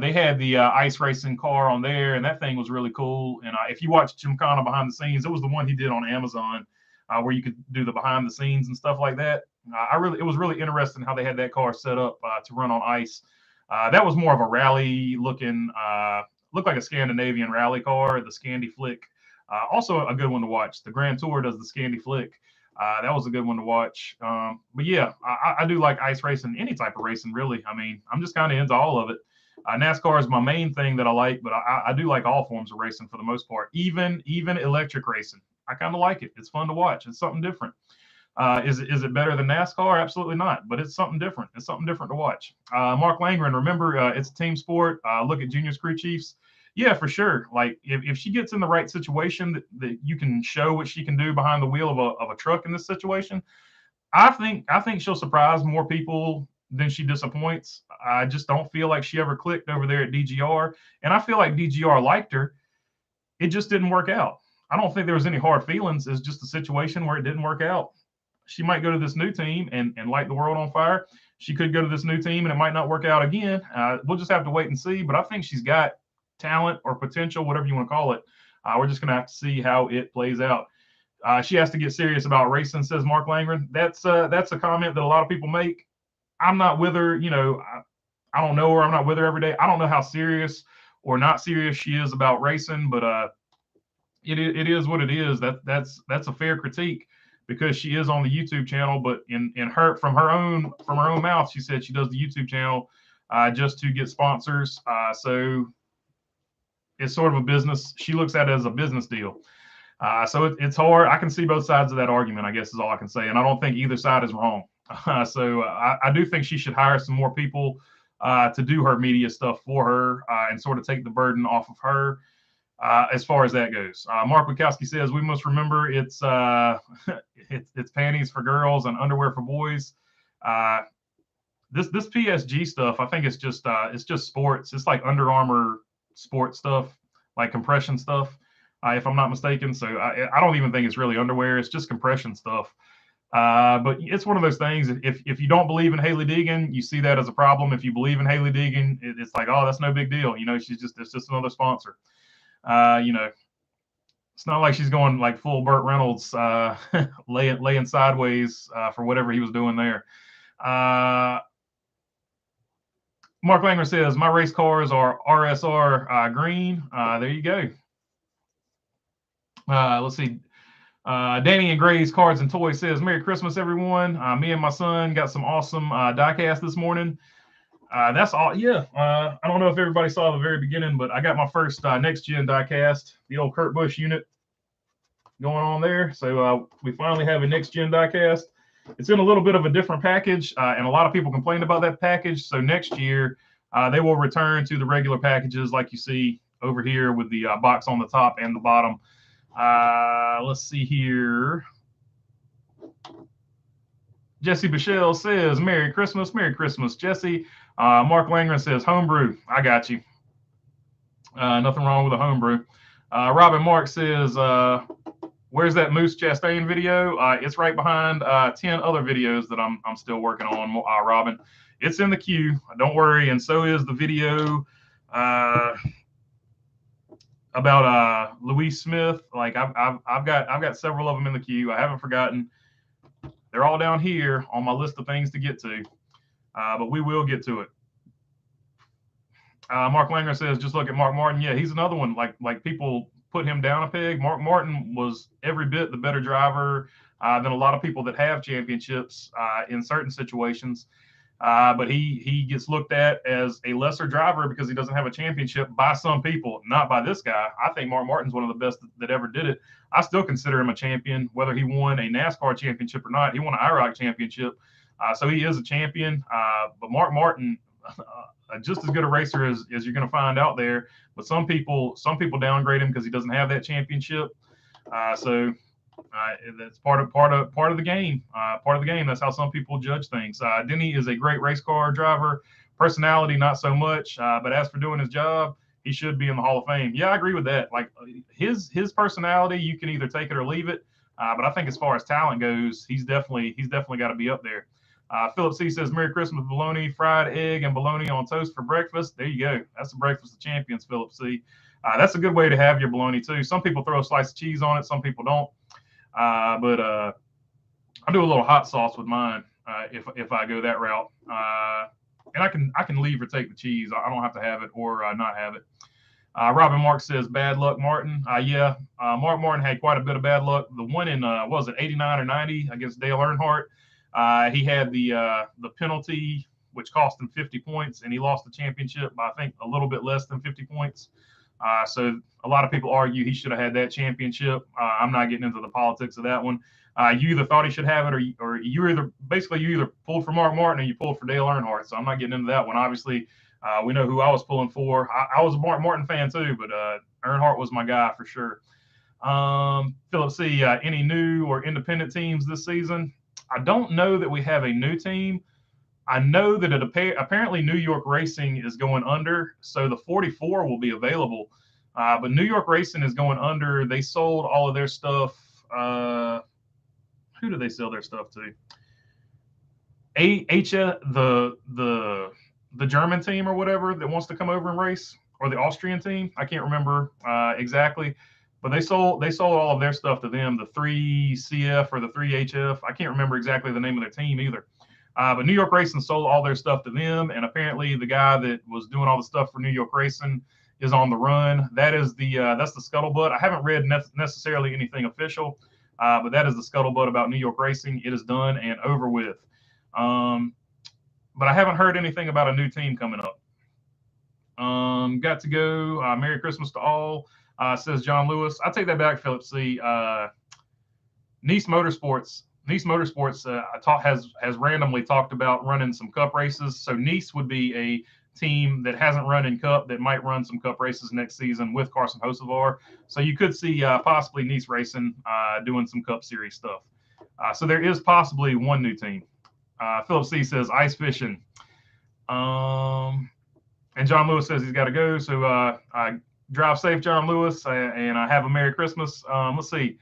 they had the ice racing car on there, and that thing was really cool. And if you watch Gymkhana behind the scenes, it was the one he did on Amazon, where you could do the behind the scenes and stuff like that. It was really interesting how they had that car set up to run on ice. That was more of a rally looking, looked like a Scandinavian rally car, the Scandi Flick. Also a good one to watch. The Grand Tour does the Scandi Flick. That was a good one to watch. But yeah, I do like ice racing, any type of racing, really. I mean, I'm just kind of into all of it. NASCAR is my main thing that I like, but I do like all forms of racing for the most part, even electric racing. I kind of like it. It's fun to watch. It's something different. Is it better than NASCAR? Absolutely not, but it's something different. It's something different to watch. Mark Langren, remember, it's a team sport. Look at Junior's crew chiefs. Yeah, for sure. Like if she gets in the right situation that you can show what she can do behind the wheel of a truck in this situation, I think she'll surprise more people than she disappoints. I just don't feel like she ever clicked over there at DGR, and I feel like DGR liked her. It just didn't work out. I don't think there was any hard feelings. It's just a situation where it didn't work out. She might go to this new team and light the world on fire. She could go to this new team and it might not work out again. We'll just have to wait and see. But I think she's got talent or potential, whatever you want to call it. We're just going to have to see how it plays out. She has to get serious about racing, says Mark Langren. That's a comment that a lot of people make. I'm not with her. I don't know her. I'm not with her every day. I don't know how serious or not serious she is about racing, but it is what it is. That's a fair critique because she is on the YouTube channel. But in her from her own mouth, she said she does the YouTube channel just to get sponsors. So it's sort of a business. She looks at it as a business deal. So it's hard. I can see both sides of that argument, I guess is all I can say. And I don't think either side is wrong. So I do think she should hire some more people to do her media stuff for her and sort of take the burden off of her as far as that goes. Mark Wachowski says, we must remember it's panties for girls and underwear for boys. This PSG stuff, I think it's just sports. It's like Under Armour sports stuff, like compression stuff. If I'm not mistaken. So I don't even think it's really underwear. It's just compression stuff. But it's one of those things. If you don't believe in Hailie Deegan, you see that as a problem. If you believe in Hailie Deegan, it's like, oh, that's no big deal. It's just another sponsor. It's not like she's going like full Burt Reynolds, laying sideways for whatever he was doing there. Mark Langer says, my race cars are RSR green. There you go. Let's see. Danny and Gray's Cards and Toys says, Merry Christmas, everyone. Me and my son got some awesome diecast this morning. That's all. Yeah. I don't know if everybody saw the very beginning, but I got my first next gen diecast, the old Kurt Busch unit going on there. So we finally have a next gen diecast. It's in a little bit of a different package, and a lot of people complained about that package. So next year, they will return to the regular packages like you see over here with the box on the top and the bottom. Let's see here. Jesse Bichelle says, Merry Christmas, Jesse. Mark Langren says, homebrew. I got you. Nothing wrong with a homebrew. Robin Mark says, where's that Moose Chastain video? It's right behind 10 other videos that I'm still working on, Robin. It's in the queue. Don't worry. And so is the video about Louise Smith. Like I've got several of them in the queue. I haven't forgotten. They're all down here on my list of things to get to, but we will get to it. Mark Langer says, just look at Mark Martin. Yeah, he's another one. Like people put him down a peg. Mark Martin was every bit the better driver than a lot of people that have championships in certain situations. But he gets looked at as a lesser driver because he doesn't have a championship by some people, not by this guy. I think Mark Martin's one of the best that ever did it. I still consider him a champion, whether he won a NASCAR championship or not. He won an IROC championship, so he is a champion. But Mark Martin, just as good a racer as you're going to find out there. But some people downgrade him because he doesn't have that championship. So that's part of the game. That's how some people judge things. Denny is a great race car driver. Personality, not so much. But as for doing his job, he should be in the Hall of Fame. Yeah, I agree with that. Like his personality, you can either take it or leave it. But I think as far as talent goes, he's definitely got to be up there. Philip C says, Merry Christmas, bologna, fried egg, and bologna on toast for breakfast. There you go. That's the breakfast of champions, Philip C. That's a good way to have your bologna, too. Some people throw a slice of cheese on it. Some people don't. But I do a little hot sauce with mine if I go that route. And I can leave or take the cheese. I don't have to have it or not have it. Robin Mark says, bad luck, Martin. Yeah, Mark Martin had quite a bit of bad luck. The one in, what was it, 89 or 90 against Dale Earnhardt. He had the penalty which cost him 50 points, and he lost the championship by, I think, a little bit less than 50 points. So a lot of people argue he should have had that championship. I'm not getting into the politics of that one. You either thought he should have it, or you either pulled for Mark Martin or you pulled for Dale Earnhardt. So I'm not getting into that one. Obviously, we know who I was pulling for. I was a Mark Martin fan too, but Earnhardt was my guy for sure. Philip C., any new or independent teams this season? I don't know that we have a new team. I know that apparently New York Racing is going under, so the 44 will be available. But New York Racing is going under. They sold all of their stuff. Who do they sell their stuff to? The German team or whatever that wants to come over and race, or the Austrian team. I can't remember exactly. But they sold all of their stuff to them, the 3CF or the 3HF. I can't remember exactly the name of their team either. But New York Racing sold all their stuff to them, and apparently the guy that was doing all the stuff for New York Racing is on the run. That's the scuttlebutt. I haven't read necessarily anything official, but that is the scuttlebutt about New York Racing. It is done and over with. But I haven't heard anything about a new team coming up. Got to go. Merry Christmas to all. Says John Lewis. I take that back, Philip C. Nice Motorsports has randomly talked about running some Cup races. So Nice would be a team that hasn't run in Cup that might run some Cup races next season with Carson Hocevar. So you could see possibly Nice Racing doing some Cup Series stuff. So there is possibly one new team. Philip C. says ice fishing. And John Lewis says he's got to go. So drive safe, John Lewis, and I have a Merry Christmas. Let's see.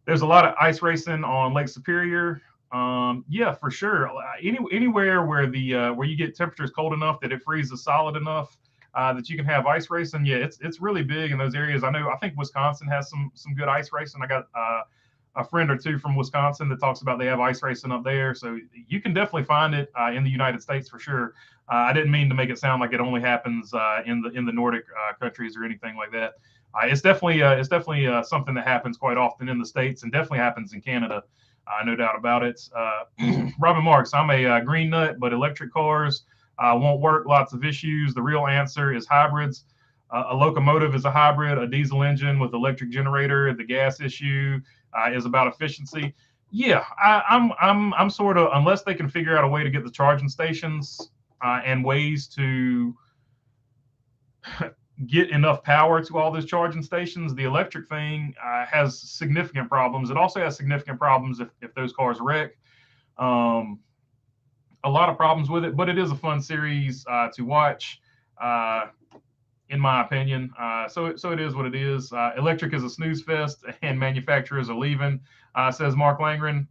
There's a lot of ice racing on Lake Superior. Yeah, for sure. Anywhere where where you get temperatures cold enough that it freezes solid enough that you can have ice racing. Yeah, it's really big in those areas. I think Wisconsin has some good ice racing. I got a friend or two from Wisconsin that talks about they have ice racing up there. So you can definitely find it in the United States for sure. I didn't mean to make it sound like it only happens in the Nordic countries or anything like that. It's definitely something that happens quite often in the States and definitely happens in Canada. No doubt about it. Robin Marks, I'm a green nut, but electric cars won't work. Lots of issues. The real answer is hybrids. A locomotive is a hybrid, a diesel engine with electric generator. The gas issue is about efficiency. Yeah, I'm sort of, unless they can figure out a way to get the charging stations and ways to get enough power to all those charging stations, the electric thing has significant problems. It also has significant problems if those cars wreck. A lot of problems with it, but it is a fun series to watch, in my opinion. So it is what it is. Electric is a snooze fest, and manufacturers are leaving, says Mark Langren.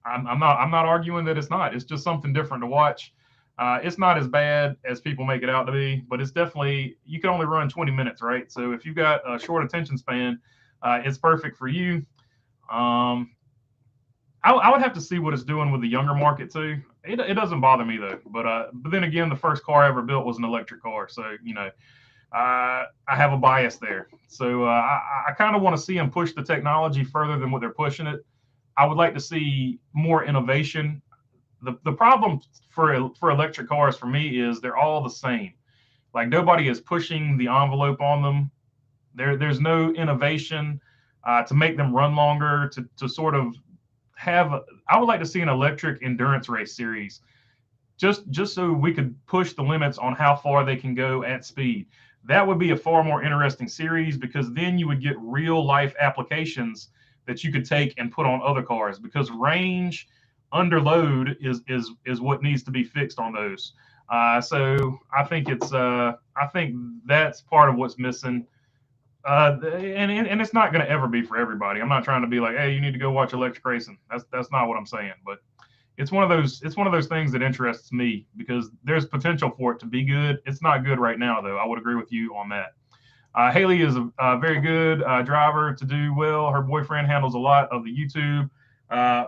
I'm not arguing that it's not. It's just something different to watch. It's not as bad as people make it out to be, but it's definitely, you can only run 20 minutes, right? So if you've got a short attention span, it's perfect for you. I would have to see what it's doing with the younger market too. It doesn't bother me though, but then again, the first car ever built was an electric car, so I have a bias there. So I kind of want to see them push the technology further than what they're pushing it. I would like to see more innovation. The problem for electric cars for me is they're all the same. Like nobody is pushing the envelope on them. There's no innovation to make them run longer, to sort of have. I would like to see an electric endurance race series, just so we could push the limits on how far they can go at speed. That would be a far more interesting series, because then you would get real life applications that you could take and put on other cars, because range under load is what needs to be fixed on those. So I think that's part of what's missing. And it's not going to ever be for everybody. I'm not trying to be like, hey, you need to go watch electric racing. That's not what I'm saying. But it's one of those things that interests me, because there's potential for it to be good. It's not good right now, though. I would agree with you on that. Haley is a very good driver to do well. Her boyfriend handles a lot of the YouTube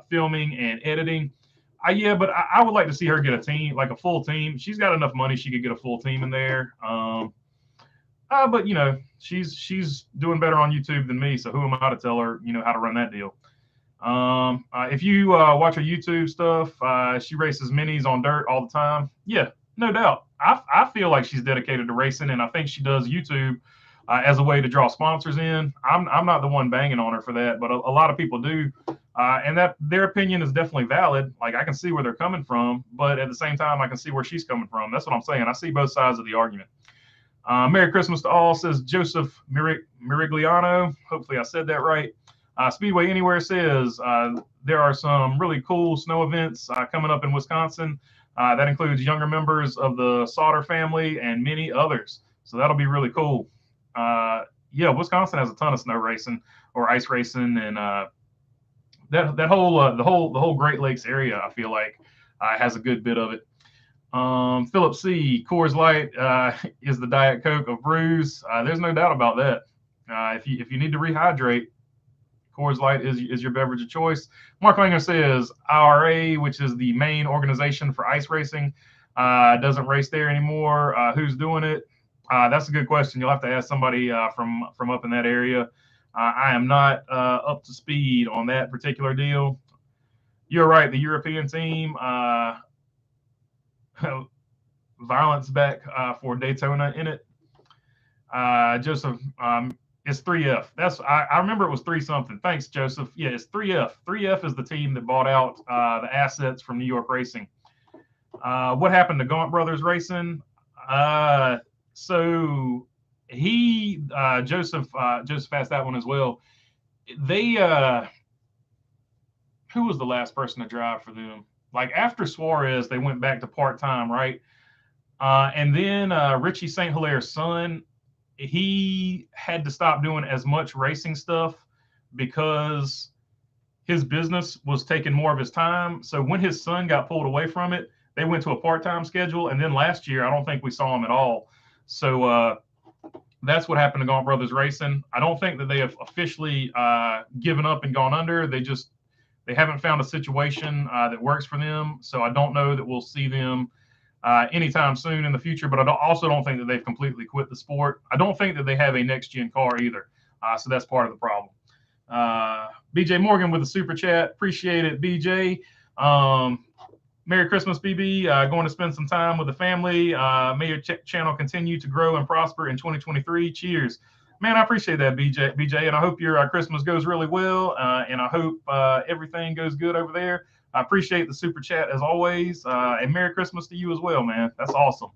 filming and editing. Yeah, but I would like to see her get a team, like a full team. She's got enough money; she could get a full team in there. But she's doing better on YouTube than me, so who am I to tell her, how to run that deal? If you watch her YouTube stuff, she races minis on dirt all the time. Yeah, no doubt. I feel like she's dedicated to racing, and I think she does YouTube as a way to draw sponsors in. I'm not the one banging on her for that, but a lot of people do, and that their opinion is definitely valid. Like I can see where they're coming from, but at the same time, I can see where she's coming from. That's what I'm saying. I see both sides of the argument. Merry Christmas to all, says Joseph Mirigliano. Hopefully I said that right. Speedway Anywhere says there are some really cool snow events coming up in Wisconsin. That includes younger members of the Sauter family and many others. So that'll be really cool. Yeah, Wisconsin has a ton of snow racing or ice racing, and that whole the whole Great Lakes area, I feel like, has a good bit of it. Philip C. Coors Light is the Diet Coke of brews. There's no doubt about that. If you need to rehydrate, Coors Light is your beverage of choice. Mark Langer says IRA, which is the main organization for ice racing, doesn't race there anymore. Who's doing it? That's a good question. You'll have to ask somebody from up in that area. I am not up to speed on that particular deal. You're right. The European team, Violence back for Daytona in it. Joseph, it's 3F. I remember it was 3 something. Thanks, Joseph. Yeah, it's 3F. 3F is the team that bought out the assets from New York Racing. What happened to Gaunt Brothers Racing? So he Joseph asked that one as well. They who was the last person to drive for them? Like after Suarez, they went back to part-time, right? And then Richie St. Hilaire's son, he had to stop doing as much racing stuff because his business was taking more of his time. So when his son got pulled away from it, they went to a part-time schedule. And then last year, I don't think we saw him at all. So that's what happened to Gaunt Brothers Racing. I don't think that they have officially given up and gone under. They haven't found a situation that works for them. So I don't know that we'll see them anytime soon in the future, but I also don't think that they've completely quit the sport. I don't think that they have a next-gen car either. So that's part of the problem. BJ Morgan with a super chat. Appreciate it, BJ. Merry Christmas, BB. Going to spend some time with the family. May your channel continue to grow and prosper in 2023. Cheers. Man, I appreciate that, BJ, and I hope your Christmas goes really well, and I hope everything goes good over there. I appreciate the super chat as always, and Merry Christmas to you as well, man. That's awesome.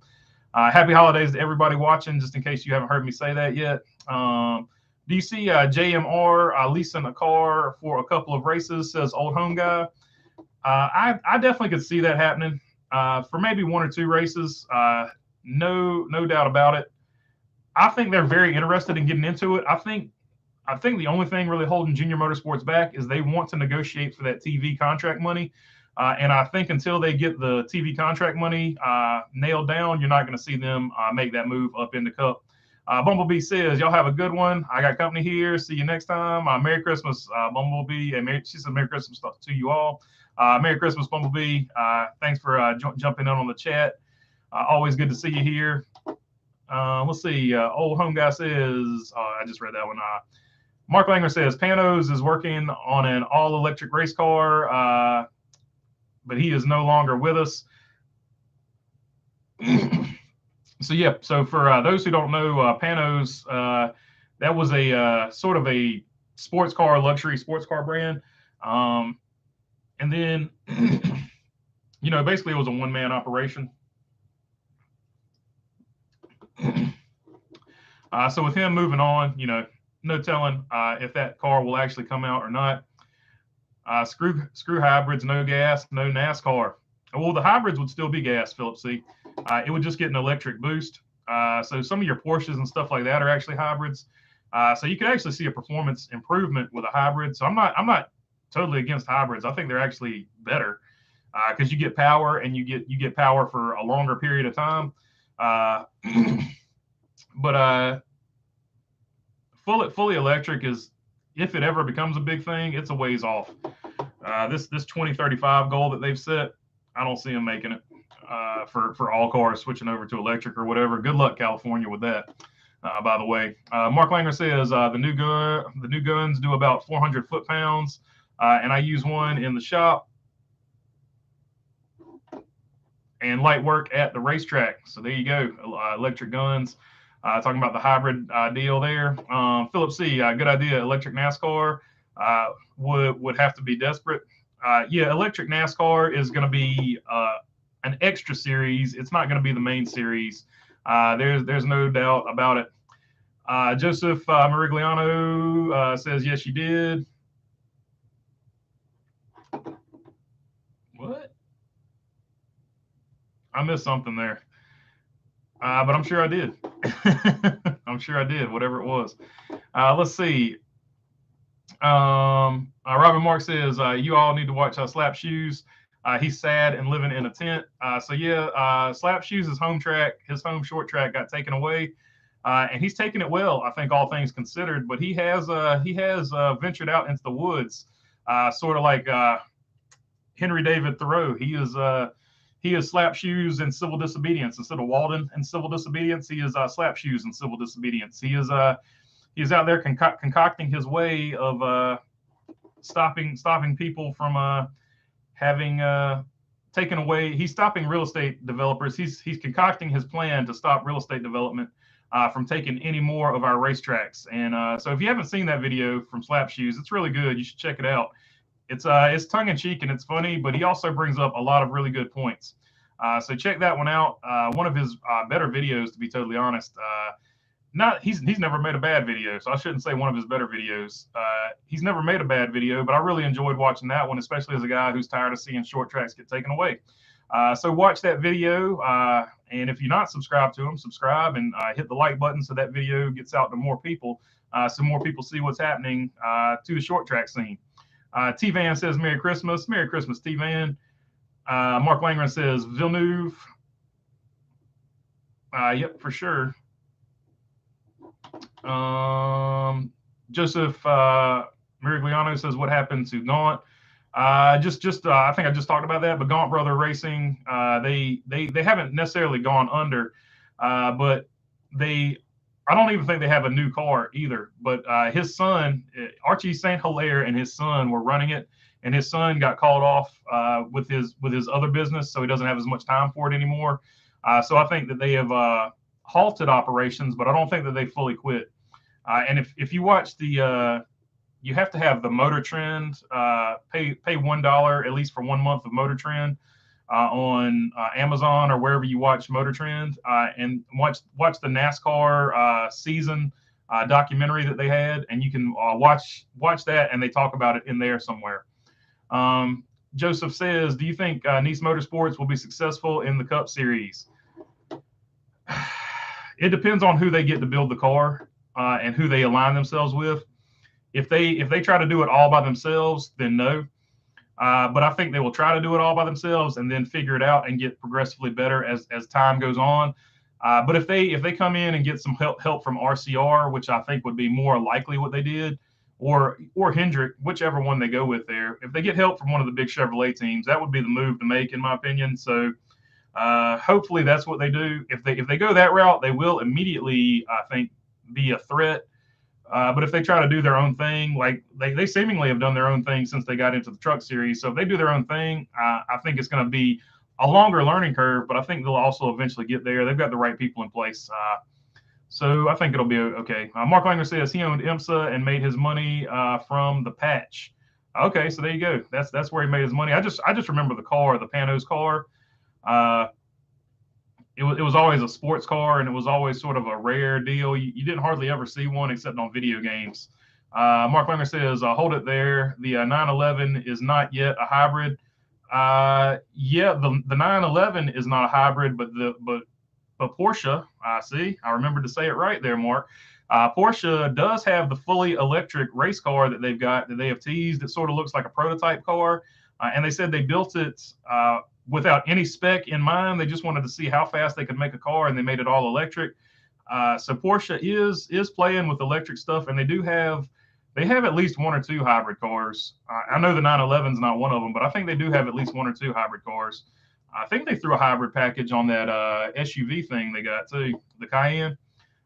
Happy holidays to everybody watching, just in case you haven't heard me say that yet. Do you see JMR leasing a car for a couple of races, says Old Home Guy? I definitely could see that happening for maybe 1 or 2 races. No doubt about it. I think they're very interested in getting into it. I think the only thing really holding Junior Motorsports back is they want to negotiate for that TV contract money. And I think until they get the TV contract money nailed down, you're not going to see them make that move up in the Cup. Bumblebee says, y'all have a good one. I got company here. See you next time. Merry Christmas, Bumblebee. And she said Merry Christmas to you all. Merry Christmas, Bumblebee. Thanks for jumping in on the chat. Always good to see you here. Let's see. Old Home Guy says, I just read that one. Mark Langer says, Panos is working on an all-electric race car, but he is no longer with us. So, yeah. So for those who don't know, Panos, that was a sort of a sports car, luxury sports car brand. And then, basically it was a one-man operation. So with him moving on, no telling if that car will actually come out or not. Screw hybrids, no gas, no NASCAR. Well, the hybrids would still be gas, Philip C. It would just get an electric boost. So some of your Porsches and stuff like that are actually hybrids. So you could actually see a performance improvement with a hybrid. So I'm not totally against hybrids. I think they're actually better because you get power and you get power for a longer period of time. But fully electric is, if it ever becomes a big thing, it's a ways off. This 2035 goal that they've set, I don't see them making it for all cars switching over to electric or whatever. Good luck, California, with that. By the way, Mark Langer says the new guns do about 400 foot-pounds. and I use one in the shop and light work at the racetrack. So there you go, electric guns. Talking about the hybrid deal there. Philip C, good idea. Electric NASCAR would have to be desperate. Yeah, electric NASCAR is going to be an extra series. It's not going to be the main series. There's no doubt about it. Joseph Marigliano says, yes, you did. What? I missed something there. But I'm sure I did. I'm sure I did, whatever it was. Let's see. Robin Mark says, you all need to watch Slap Shoes. He's sad and living in a tent. So yeah, Slap Shoes' his home short track got taken away. And he's taken it well, I think, all things considered. But he has ventured out into the woods, sort of like Henry David Thoreau. He is Slap Shoes and civil disobedience instead of Walden and civil disobedience. He is Slap Shoes and civil disobedience. He is out there concocting his way of stopping people from having taken away. He's stopping real estate developers. He's concocting his plan to stop real estate development from taking any more of our racetracks. And so if you haven't seen that video from Slap Shoes, it's really good. You should check it out. It's tongue in cheek and it's funny, but he also brings up a lot of really good points. So check that one out. One of his better videos, to be totally honest. He's never made a bad video, so I shouldn't say one of his better videos. He's never made a bad video, but I really enjoyed watching that one, especially as a guy who's tired of seeing short tracks get taken away. So watch that video, and if you're not subscribed to him, subscribe and hit the like button so that video gets out to more people, so more people see what's happening to the short track scene. T-Van says, Merry Christmas. Merry Christmas, T-Van. Mark Langren says, Villeneuve. Yep, for sure. Joseph Mirigliano says, what happened to Gaunt? I think I just talked about that, but Gaunt Brother Racing, they haven't necessarily gone under, but I don't even think they have a new car either, but his son, Archie St. Hilaire, and his son were running it, and his son got called off with his other business, so he doesn't have as much time for it anymore. So I think that they have halted operations, but I don't think that they fully quit. And if you watch the, you have to have the Motor Trend, pay $1 at least for 1 month of Motor Trend on Amazon or wherever you watch Motor Trend, and watch the NASCAR season documentary that they had, and you can watch that, and they talk about it in there somewhere. Joseph says, do you think Nice Motorsports will be successful in the Cup Series? It depends on who they get to build the car and who they align themselves with. If they try to do it all by themselves, then no. But I think they will try to do it all by themselves and then figure it out and get progressively better as time goes on. But if they come in and get some help from RCR, which I think would be more likely what they did, or Hendrick, whichever one they go with there, if they get help from one of the big Chevrolet teams, that would be the move to make, in my opinion. So hopefully that's what they do. If they go that route, they will immediately, I think, be a threat. But if they try to do their own thing, like they seemingly have done their own thing since they got into the truck series. So if they do their own thing, I think it's going to be a longer learning curve, but I think they'll also eventually get there. They've got the right people in place. So I think it'll be okay. Mark Langer says he owned IMSA and made his money from the patch. Okay, so there you go. That's where he made his money. I just remember the car, the Panos car. It was always a sports car, and it was always sort of a rare deal. You didn't hardly ever see one except on video games. Mark Langer says, hold it there. The 911 is not yet a hybrid. Yeah, the 911 is not a hybrid, but Porsche, I remembered to say it right there, Mark. Porsche does have the fully electric race car that they've got, that they have teased. It sort of looks like a prototype car, and they said they built it without any spec in mind. They just wanted to see how fast they could make a car, and they made it all electric. So Porsche is playing with electric stuff, and they have at least one or two hybrid cars. I know the 911 is not one of them, but I think they do have at least one or two hybrid cars. I think they threw a hybrid package on that SUV thing they got too, the Cayenne.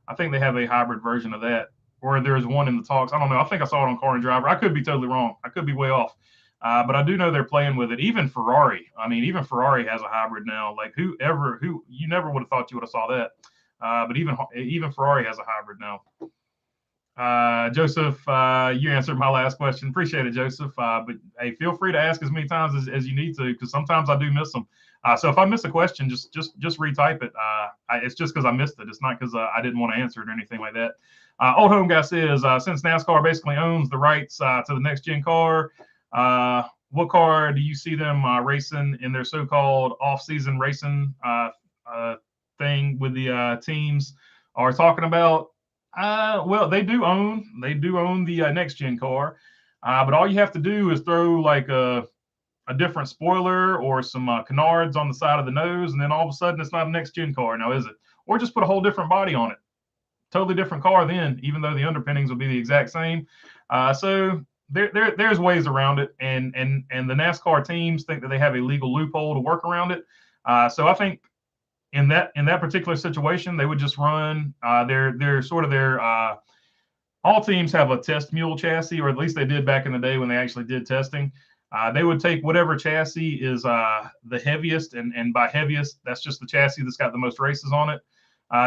I think they have a hybrid version of that. or there's one in the talks. I don't know. I think I saw it on Car and Driver. I could be totally wrong. I could be way off. But I do know they're playing with it. Even Ferrari. I mean, even Ferrari has a hybrid now. Like who you never would have thought you would have saw that. But even Ferrari has a hybrid now. Joseph, you answered my last question. Appreciate it, Joseph. But hey, feel free to ask as many times as you need to, because sometimes I do miss them. So if I miss a question, just retype it. It's just because I missed it. It's not because I didn't want to answer it or anything like that. Old Home Guy says, since NASCAR basically owns the rights to the next gen car, what car do you see them racing in their so-called off-season racing thing with the teams are talking about? Well, they do own the next gen car, but all you have to do is throw like a different spoiler or some canards on the side of the nose, and then all of a sudden it's not a next gen car now, is it? Or just put a whole different body on it. Totally different car then, even though the underpinnings will be the exact same. So there's ways around it, and the NASCAR teams think that they have a legal loophole to work around it. So I think in that particular situation, they would just run all teams have a test mule chassis, or at least they did back in the day when they actually did testing. They would take whatever chassis is the heaviest, and by heaviest, that's just the chassis that's got the most races on it.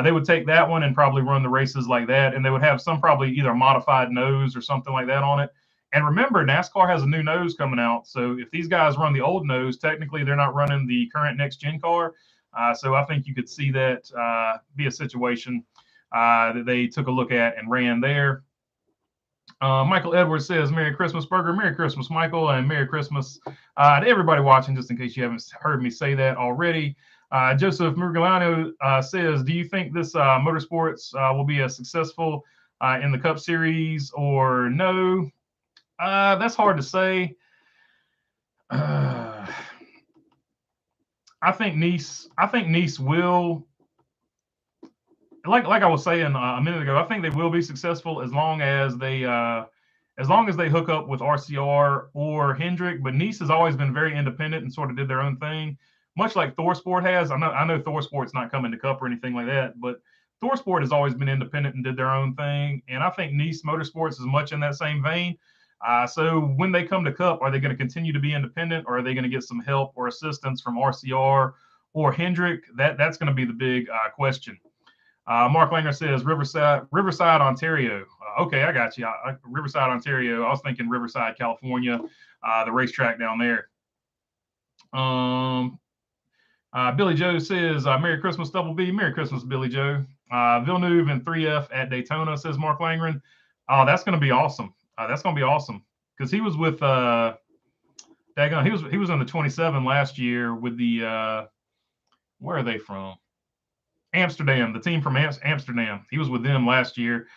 They would take that one and probably run the races like that, and they would have some probably either modified nose or something like that on it. And remember, NASCAR has a new nose coming out, so if these guys run the old nose, technically they're not running the current next-gen car. So I think you could see that be a situation that they took a look at and ran there. Michael Edwards says, Merry Christmas, Burger. Merry Christmas, Michael, and Merry Christmas to everybody watching, just in case you haven't heard me say that already. Joseph Murgalano says, do you think this motorsports will be as successful in the Cup Series or no? That's hard to say. I think Nice will, like I was saying a minute ago, I think they will be successful as long as they hook up with RCR or Hendrick. But Nice has always been very independent and sort of did their own thing, much like ThorSport has. I know ThorSport's not coming to Cup or anything like that, but ThorSport has always been independent and did their own thing. And I think Nice Motorsports is much in that same vein. So when they come to Cup, are they going to continue to be independent, or are they going to get some help or assistance from RCR or Hendrick? That's going to be the big question. Mark Langer says Riverside, Ontario. Okay, I got you. Riverside, Ontario. I was thinking Riverside, California, the racetrack down there. Billy Joe says, Merry Christmas, Double B. Merry Christmas, Billy Joe. Villeneuve and 3F at Daytona, says Mark Langren. Oh, that's going to be awesome. That's going to be awesome, because he was with he was in the 27 last year with the where are they from? Amsterdam, the team from Amsterdam. He was with them last year.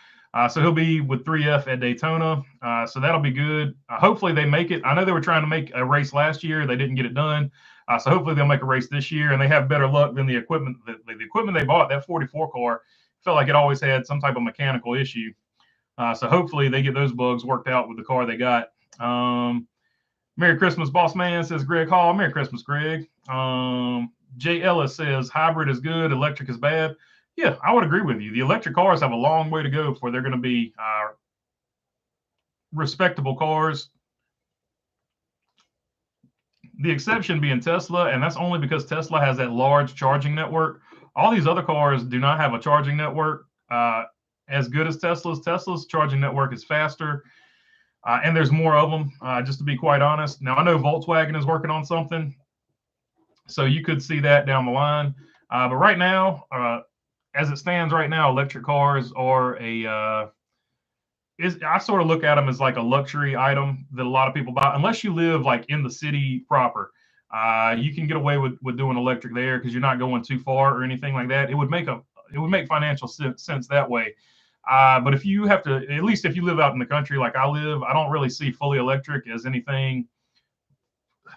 So he'll be with 3F at Daytona. So that'll be good. Hopefully they make it. I know they were trying to make a race last year. They didn't get it done. So hopefully they'll make a race this year, and they have better luck than the equipment. The equipment they bought, that 44 car, felt like it always had some type of mechanical issue. So hopefully they get those bugs worked out with the car they got. Merry Christmas, Boss Man, says Greg Hall. Merry Christmas, Greg. Jay Ellis says hybrid is good, electric is bad. Yeah, I would agree with you. The electric cars have a long way to go before they're going to be respectable cars. The exception being Tesla, and that's only because Tesla has that large charging network. All these other cars do not have a charging network as good as Tesla's. Tesla's charging network is faster, and there's more of them, just to be quite honest. Now, I know Volkswagen is working on something, so you could see that down the line. But right now, as it stands right now, electric cars are I sort of look at them as like a luxury item that a lot of people buy. Unless you live like in the city proper, you can get away with doing electric there because you're not going too far or anything like that. It would make financial sense that way. But if you have to, at least if you live out in the country like I live, I don't really see fully electric as anything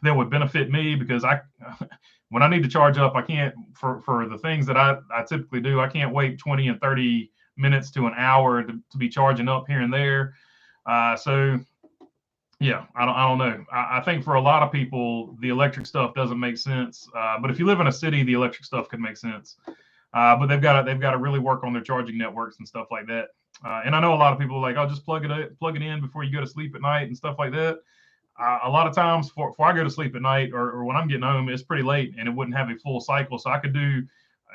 that would benefit me, because when I need to charge up, I can't, for the things that I typically do, I can't wait 20 and 30 minutes to an hour to be charging up here and there. So yeah, I don't know. I think for a lot of people, the electric stuff doesn't make sense. But if you live in a city, the electric stuff could make sense. But they've got to really work on their charging networks and stuff like that. And I know a lot of people are like, "Oh, just plug it in before you go to sleep at night and stuff like that." A lot of times before I go to sleep at night or when I'm getting home, it's pretty late and it wouldn't have a full cycle. So I could do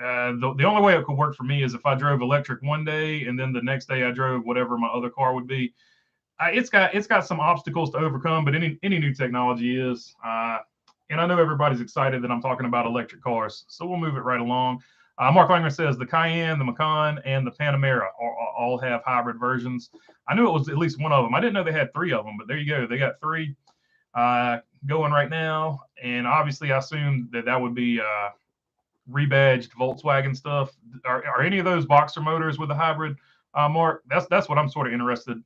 the only way it could work for me is if I drove electric one day and then the next day I drove whatever my other car would be. It's got some obstacles to overcome, but any new technology is. And I know everybody's excited that I'm talking about electric cars, so we'll move it right along. Mark Langer says the Cayenne, the Macan, and the Panamera all have hybrid versions. I knew it was at least one of them. I didn't know they had three of them, but there you go. They got three going right now. And obviously, I assume that would be rebadged Volkswagen stuff. Are any of those boxer motors with a hybrid, Mark? That's what I'm sort of interested.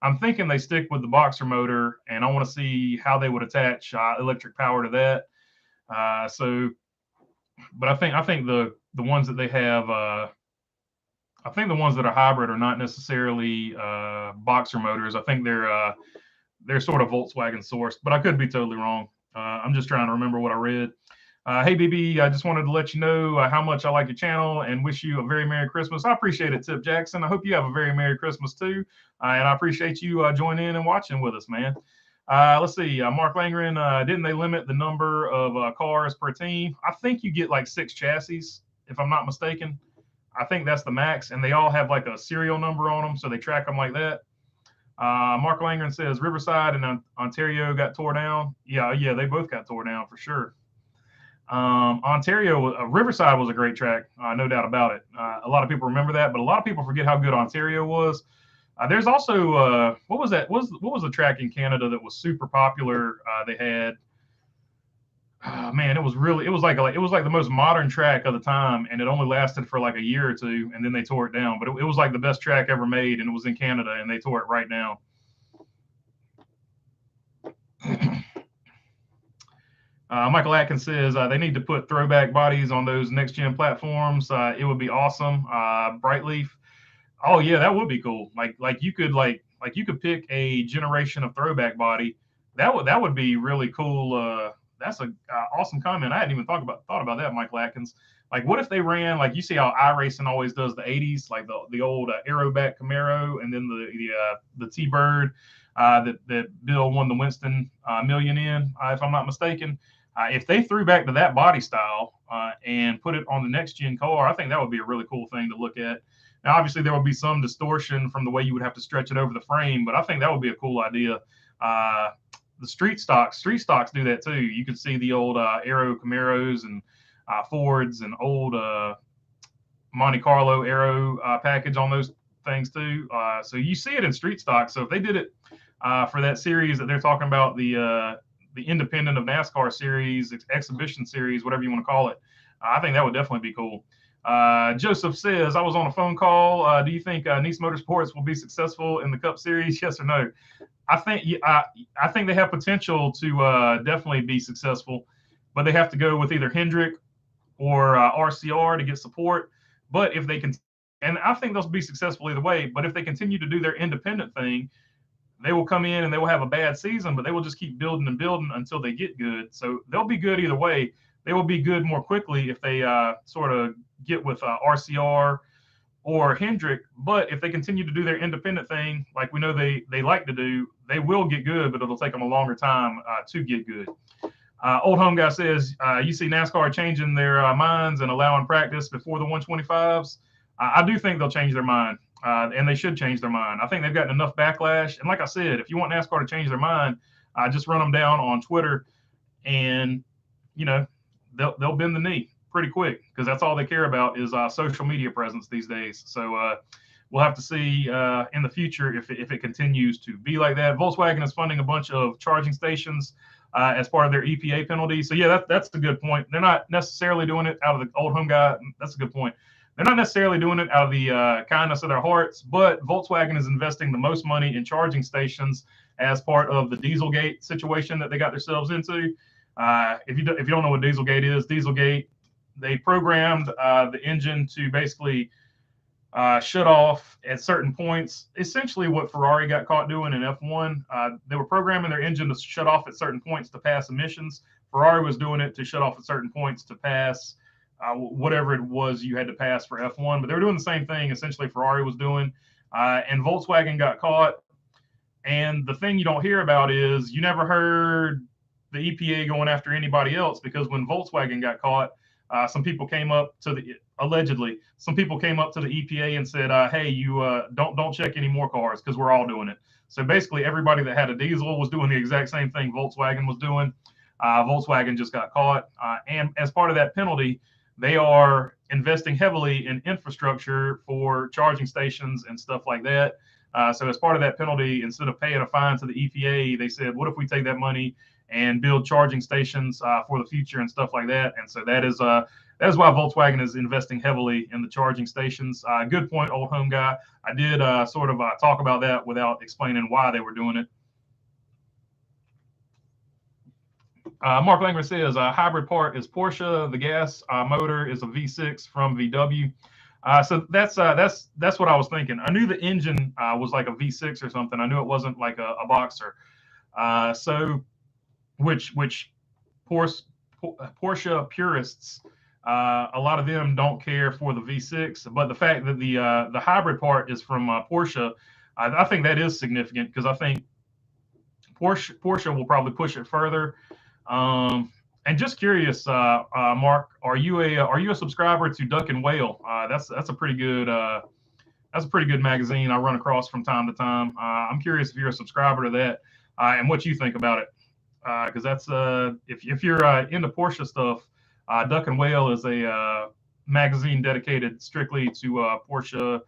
I'm thinking they stick with the boxer motor, and I want to see how they would attach electric power to that. But I think the ones that they have, I think the ones that are hybrid are not necessarily boxer motors. I think they're sort of Volkswagen sourced, but I could be totally wrong. I'm just trying to remember what I read. Hey, BB, I just wanted to let you know how much I like your channel and wish you a very Merry Christmas. I appreciate it, Tip Jackson. I hope you have a very Merry Christmas too. And I appreciate you joining in and watching with us, man. Let's see. Mark Langren, didn't they limit the number of cars per team? I think you get like 6 chassis, if I'm not mistaken. I think that's the max. And they all have like a serial number on them, so they track them like that. Mark Langren says Riverside and Ontario got tore down. Yeah, they both got tore down for sure. Ontario, Riverside was a great track, no doubt about it. A lot of people remember that, but a lot of people forget how good Ontario was. There's also what was that? What was the track in Canada that was super popular? They had, man, it was like the most modern track of the time, and it only lasted for like a year or two, and then they tore it down. But it was like the best track ever made, and it was in Canada, and they tore it right down. Michael Atkins says they need to put throwback bodies on those next gen platforms. It would be awesome. Brightleaf. Oh yeah, that would be cool. Like you could pick a generation of throwback body. That would be really cool. That's a awesome comment. I hadn't even thought about that, Michael Atkins. Like, what if they ran like you see how iRacing always does the '80s, like the old Aeroback Camaro, and then the T-Bird that Bill won the Winston million in, if I'm not mistaken. If they threw back to that body style and put it on the next gen car, I think that would be a really cool thing to look at. Now, obviously, there would be some distortion from the way you would have to stretch it over the frame, but I think that would be a cool idea. The street stocks do that too. You can see the old Aero Camaros and Fords and old Monte Carlo Aero package on those things too. So you see it in street stock. So if they did it for that series that they're talking about, the independent of NASCAR series, exhibition series, whatever you want to call it, I think that would definitely be cool. Joseph says, I was on a phone call. Do you think Nice Motorsports will be successful in the Cup Series? Yes or no? I think they have potential to definitely be successful, but they have to go with either Hendrick or RCR to get support. But if they can, and I think they'll be successful either way, but if they continue to do their independent thing, they will come in and they will have a bad season, but they will just keep building and building until they get good. So they'll be good either way. They will be good more quickly if they sort of get with RCR or Hendrick. But if they continue to do their independent thing, like we know they like to do, they will get good, but it'll take them a longer time to get good. Old Home Guy says, you see NASCAR changing their minds and allowing practice before the 125s. I do think they'll change their mind. And they should change their mind. I think they've gotten enough backlash. And like I said, if you want NASCAR to change their mind, just run them down on Twitter, and they'll bend the knee pretty quick, because that's all they care about is social media presence these days. So we'll have to see in the future if it continues to be like that. Volkswagen is funding a bunch of charging stations as part of their EPA penalty. So yeah, that's a good point. They're not necessarily doing it out of the Old Home Guy. That's a good point. They're not necessarily doing it out of the kindness of their hearts, but Volkswagen is investing the most money in charging stations as part of the Dieselgate situation that they got themselves into. If you don't know what Dieselgate is, they programmed the engine to basically shut off at certain points. Essentially what Ferrari got caught doing in F1. They were programming their engine to shut off at certain points to pass emissions. Ferrari was doing it to shut off at certain points to pass whatever it was you had to pass for F1. But they were doing the same thing essentially Ferrari was doing, and Volkswagen got caught. And the thing you don't hear about is you never heard the EPA going after anybody else, because when Volkswagen got caught, some people came up to the allegedly some people came up to the EPA and said, "Hey, you don't check any more cars because we're all doing it." So basically, everybody that had a diesel was doing the exact same thing Volkswagen was doing. Volkswagen just got caught, and as part of that penalty, they are investing heavily in infrastructure for charging stations and stuff like that. So as part of that penalty, instead of paying a fine to the EPA, they said, what if we take that money and build charging stations for the future and stuff like that? And so that is why Volkswagen is investing heavily in the charging stations. Good point, old home guy. I did sort of talk about that without explaining why they were doing it. Mark Langren says hybrid part is Porsche. The gas motor is a V6 from VW. So that's what I was thinking. I knew the engine was like a V6 or something. I knew it wasn't like a Boxer. So which Porsche purists, a lot of them don't care for the V6, but the fact that the hybrid part is from Porsche, I think that is significant, because I think Porsche will probably push it further. And just curious, Mark, are you a subscriber to Duck and Whale? That's a pretty good magazine I run across from time to time. I'm curious if you're a subscriber to that, and what you think about it, because that's if you're into Porsche stuff, Duck and Whale is a magazine dedicated strictly to Porsche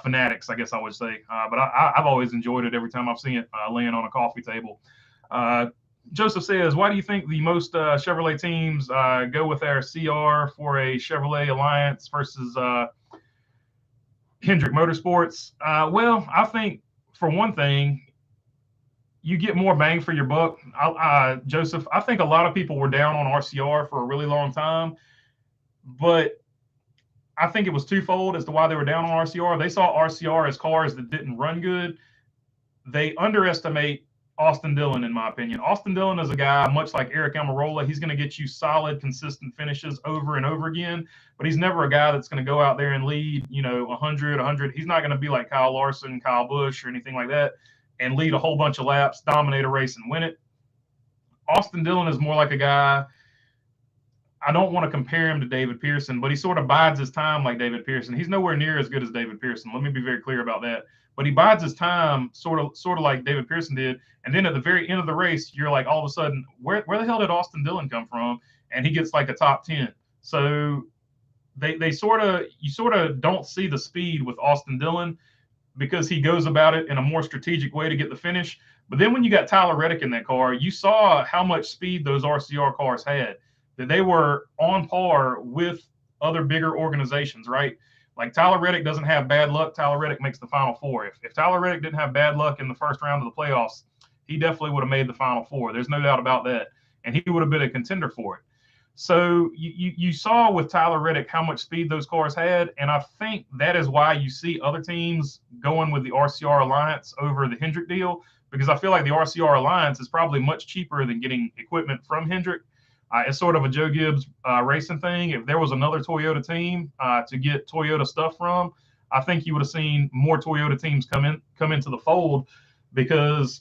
fanatics, I guess I would say. But I've always enjoyed it every time I've seen it laying on a coffee table. Joseph says, why do you think the most Chevrolet teams go with their CR for a Chevrolet Alliance versus Hendrick Motorsports? Well, I think, for one thing, you get more bang for your buck. Joseph, I think a lot of people were down on RCR for a really long time, but I think it was twofold as to why they were down on RCR. They saw RCR as cars that didn't run good. They underestimate Austin Dillon, in my opinion. Austin Dillon is a guy, much like Eric Almirola. He's going to get you solid, consistent finishes over and over again, but he's never a guy that's going to go out there and lead, 100. He's not going to be like Kyle Larson, Kyle Busch, or anything like that, and lead a whole bunch of laps, dominate a race, and win it. Austin Dillon is more like a guy, I don't want to compare him to David Pearson, but he sort of bides his time like David Pearson. He's nowhere near as good as David Pearson. Let me be very clear about that. But he bides his time sort of like David Pearson did. And then at the very end of the race, you're like, all of a sudden, where the hell did Austin Dillon come from? And he gets like a top 10. So you sort of don't see the speed with Austin Dillon, because he goes about it in a more strategic way to get the finish. But then when you got Tyler Reddick in that car, you saw how much speed those RCR cars had, that they were on par with other bigger organizations, right? Like Tyler Reddick doesn't have bad luck. Tyler Reddick makes the Final Four. If Tyler Reddick didn't have bad luck in the first round of the playoffs, he definitely would have made the Final Four. There's no doubt about that. And he would have been a contender for it. So you saw with Tyler Reddick how much speed those cars had. And I think that is why you see other teams going with the RCR Alliance over the Hendrick deal, because I feel like the RCR Alliance is probably much cheaper than getting equipment from Hendrick. It's sort of a Joe Gibbs racing thing. If there was another Toyota team to get Toyota stuff from, I think you would have seen more Toyota teams come into the fold, because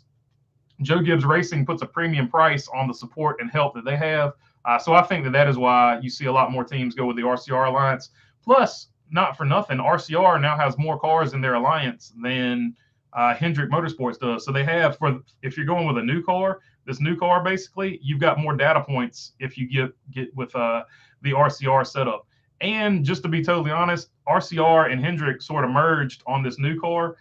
Joe Gibbs Racing puts a premium price on the support and help that they have. So I think that is why you see a lot more teams go with the RCR Alliance. Plus, not for nothing, RCR now has more cars in their alliance than Hendrick Motorsports does. So they have, if you're going with a new car, this new car, basically, you've got more data points if you get with the RCR setup. And just to be totally honest, RCR and Hendrick sort of merged on this new car.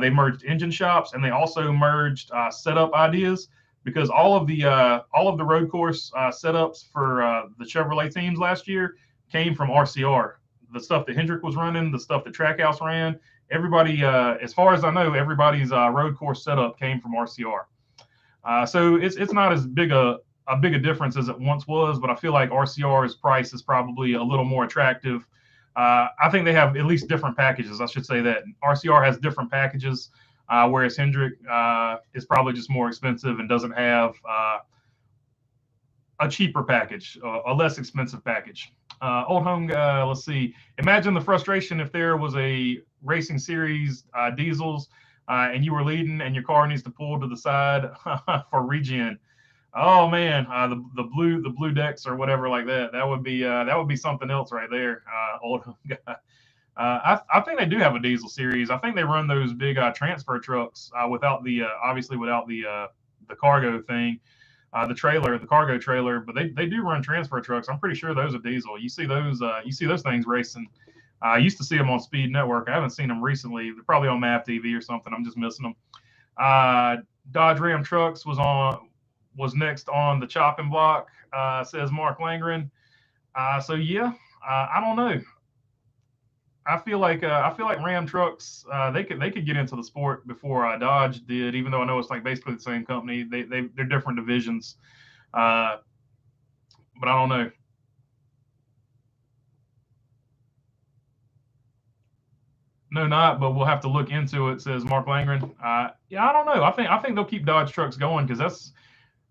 They merged engine shops, and they also merged setup ideas, because all of the road course setups for the Chevrolet teams last year came from RCR. The stuff that Hendrick was running, the stuff that Trackhouse ran, everybody, as far as I know, everybody's road course setup came from RCR. So it's not as big a difference as it once was, but I feel like RCR's price is probably a little more attractive. I think they have at least different packages. I should say that RCR has different packages, whereas Hendrick is probably just more expensive and doesn't have a cheaper package, a less expensive package. Old home guy. Let's see. Imagine the frustration if there was a racing series diesels and you were leading and your car needs to pull to the side for regen. Oh man, the blue decks or whatever like that. That would be something else right there. Old home guy. I think they do have a diesel series. I think they run those big transfer trucks without the obviously without the cargo thing, the cargo trailer. But they do run transfer trucks. I'm pretty sure those are diesel. You see those things racing. I used to see them on Speed Network. I haven't seen them recently. They're probably on MAV TV or something. I'm just missing them. Dodge Ram trucks was next on the chopping block. Says Mark Langren. So yeah, I don't know. I feel like Ram trucks they could get into the sport before Dodge did, even though I know it's like basically the same company. They're different divisions, uh, but I don't know. No, not, but we'll have to look into it. Says Mark Langren. Yeah, I don't know. I think they'll keep Dodge trucks going because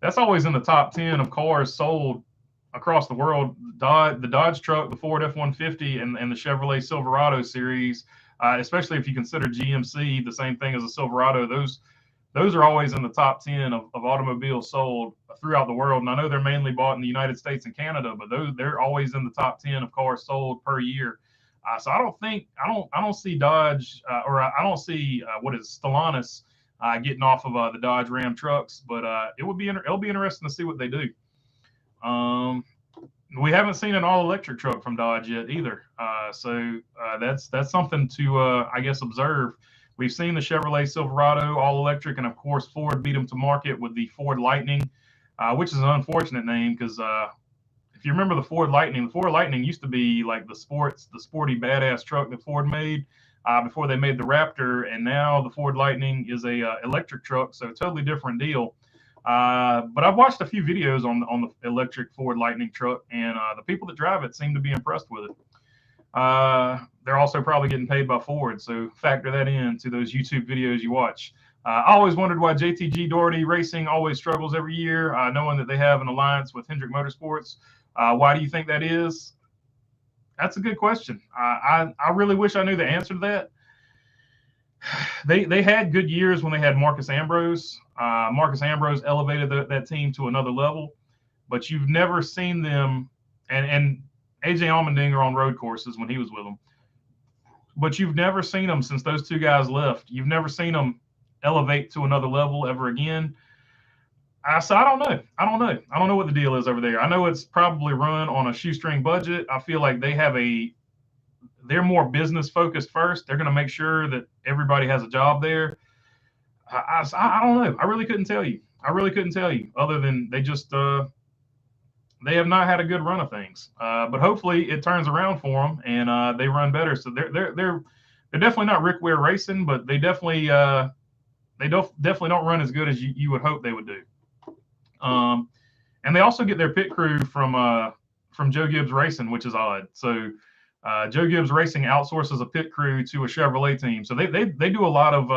that's always in the top 10 of cars sold across the world. The Dodge truck, the Ford F-150, and the Chevrolet Silverado series, especially if you consider GMC the same thing as a Silverado, those are always in the top 10 of automobiles sold throughout the world. And I know they're mainly bought in the United States and Canada, but they're always in the top 10 of cars sold per year. So I don't see Dodge or I don't see what is Stellantis getting off of the Dodge Ram trucks, but it'll be interesting to see what they do. Um, we haven't seen an all electric truck from Dodge yet either. That's something to I guess observe. We've seen the Chevrolet Silverado all electric, and of course Ford beat them to market with the Ford Lightning, which is an unfortunate name because if you remember the Ford Lightning used to be like the sporty badass truck that Ford made before they made the Raptor, and now the Ford Lightning is a electric truck, so totally different deal. But I've watched a few videos on the electric Ford Lightning truck, and the people that drive it seem to be impressed with it. They're also probably getting paid by Ford, so factor that in to those YouTube videos you watch. I always wondered why JTG Doherty Racing always struggles every year, knowing that they have an alliance with Hendrick Motorsports. Why do you think that is? That's a good question. I really wish I knew the answer to that. They had good years when they had Marcus Ambrose. Marcus Ambrose elevated that team to another level, but you've never seen them and AJ Allmendinger on road courses when he was with them. But you've never seen them since those two guys left. You've never seen them elevate to another level ever again. So I don't know. I don't know what the deal is over there. I know it's probably run on a shoestring budget. I feel like they're more business focused first. They're going to make sure that everybody has a job there. I don't know. I really couldn't tell you. I really couldn't tell you other than they have not had a good run of things. But hopefully it turns around for them and they run better. So they're definitely not Rick Ware Racing, but they definitely don't run as good as you would hope they would do. And they also get their pit crew from Joe Gibbs Racing, which is odd. So Joe Gibbs Racing outsources a pit crew to a Chevrolet team. So they do a lot of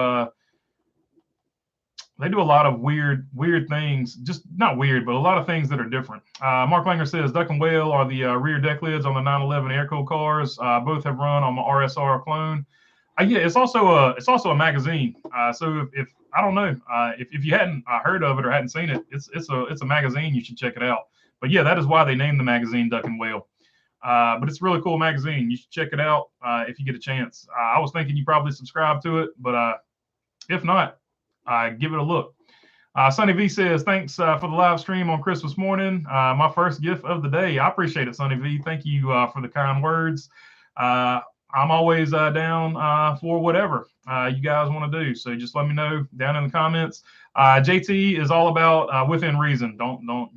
weird things, just not weird, but a lot of things that are different. Mark Langer says Duck and Whale are the rear deck lids on the 911 air-cooled cars. Both have run on the RSR clone. Yeah, it's also a magazine. So if I don't know if you hadn't heard of it or hadn't seen it, it's a magazine. You should check it out. But yeah, that is why they named the magazine Duck and Whale. But it's a really cool magazine. You should check it out if you get a chance. I was thinking you probably subscribe to it, but if not, give it a look. Sonny V says, thanks for the live stream on Christmas morning. My first gift of the day. I appreciate it, Sonny V. Thank you for the kind words. I'm always down for whatever you guys want to do. So just let me know down in the comments. JT is all about within reason. Don't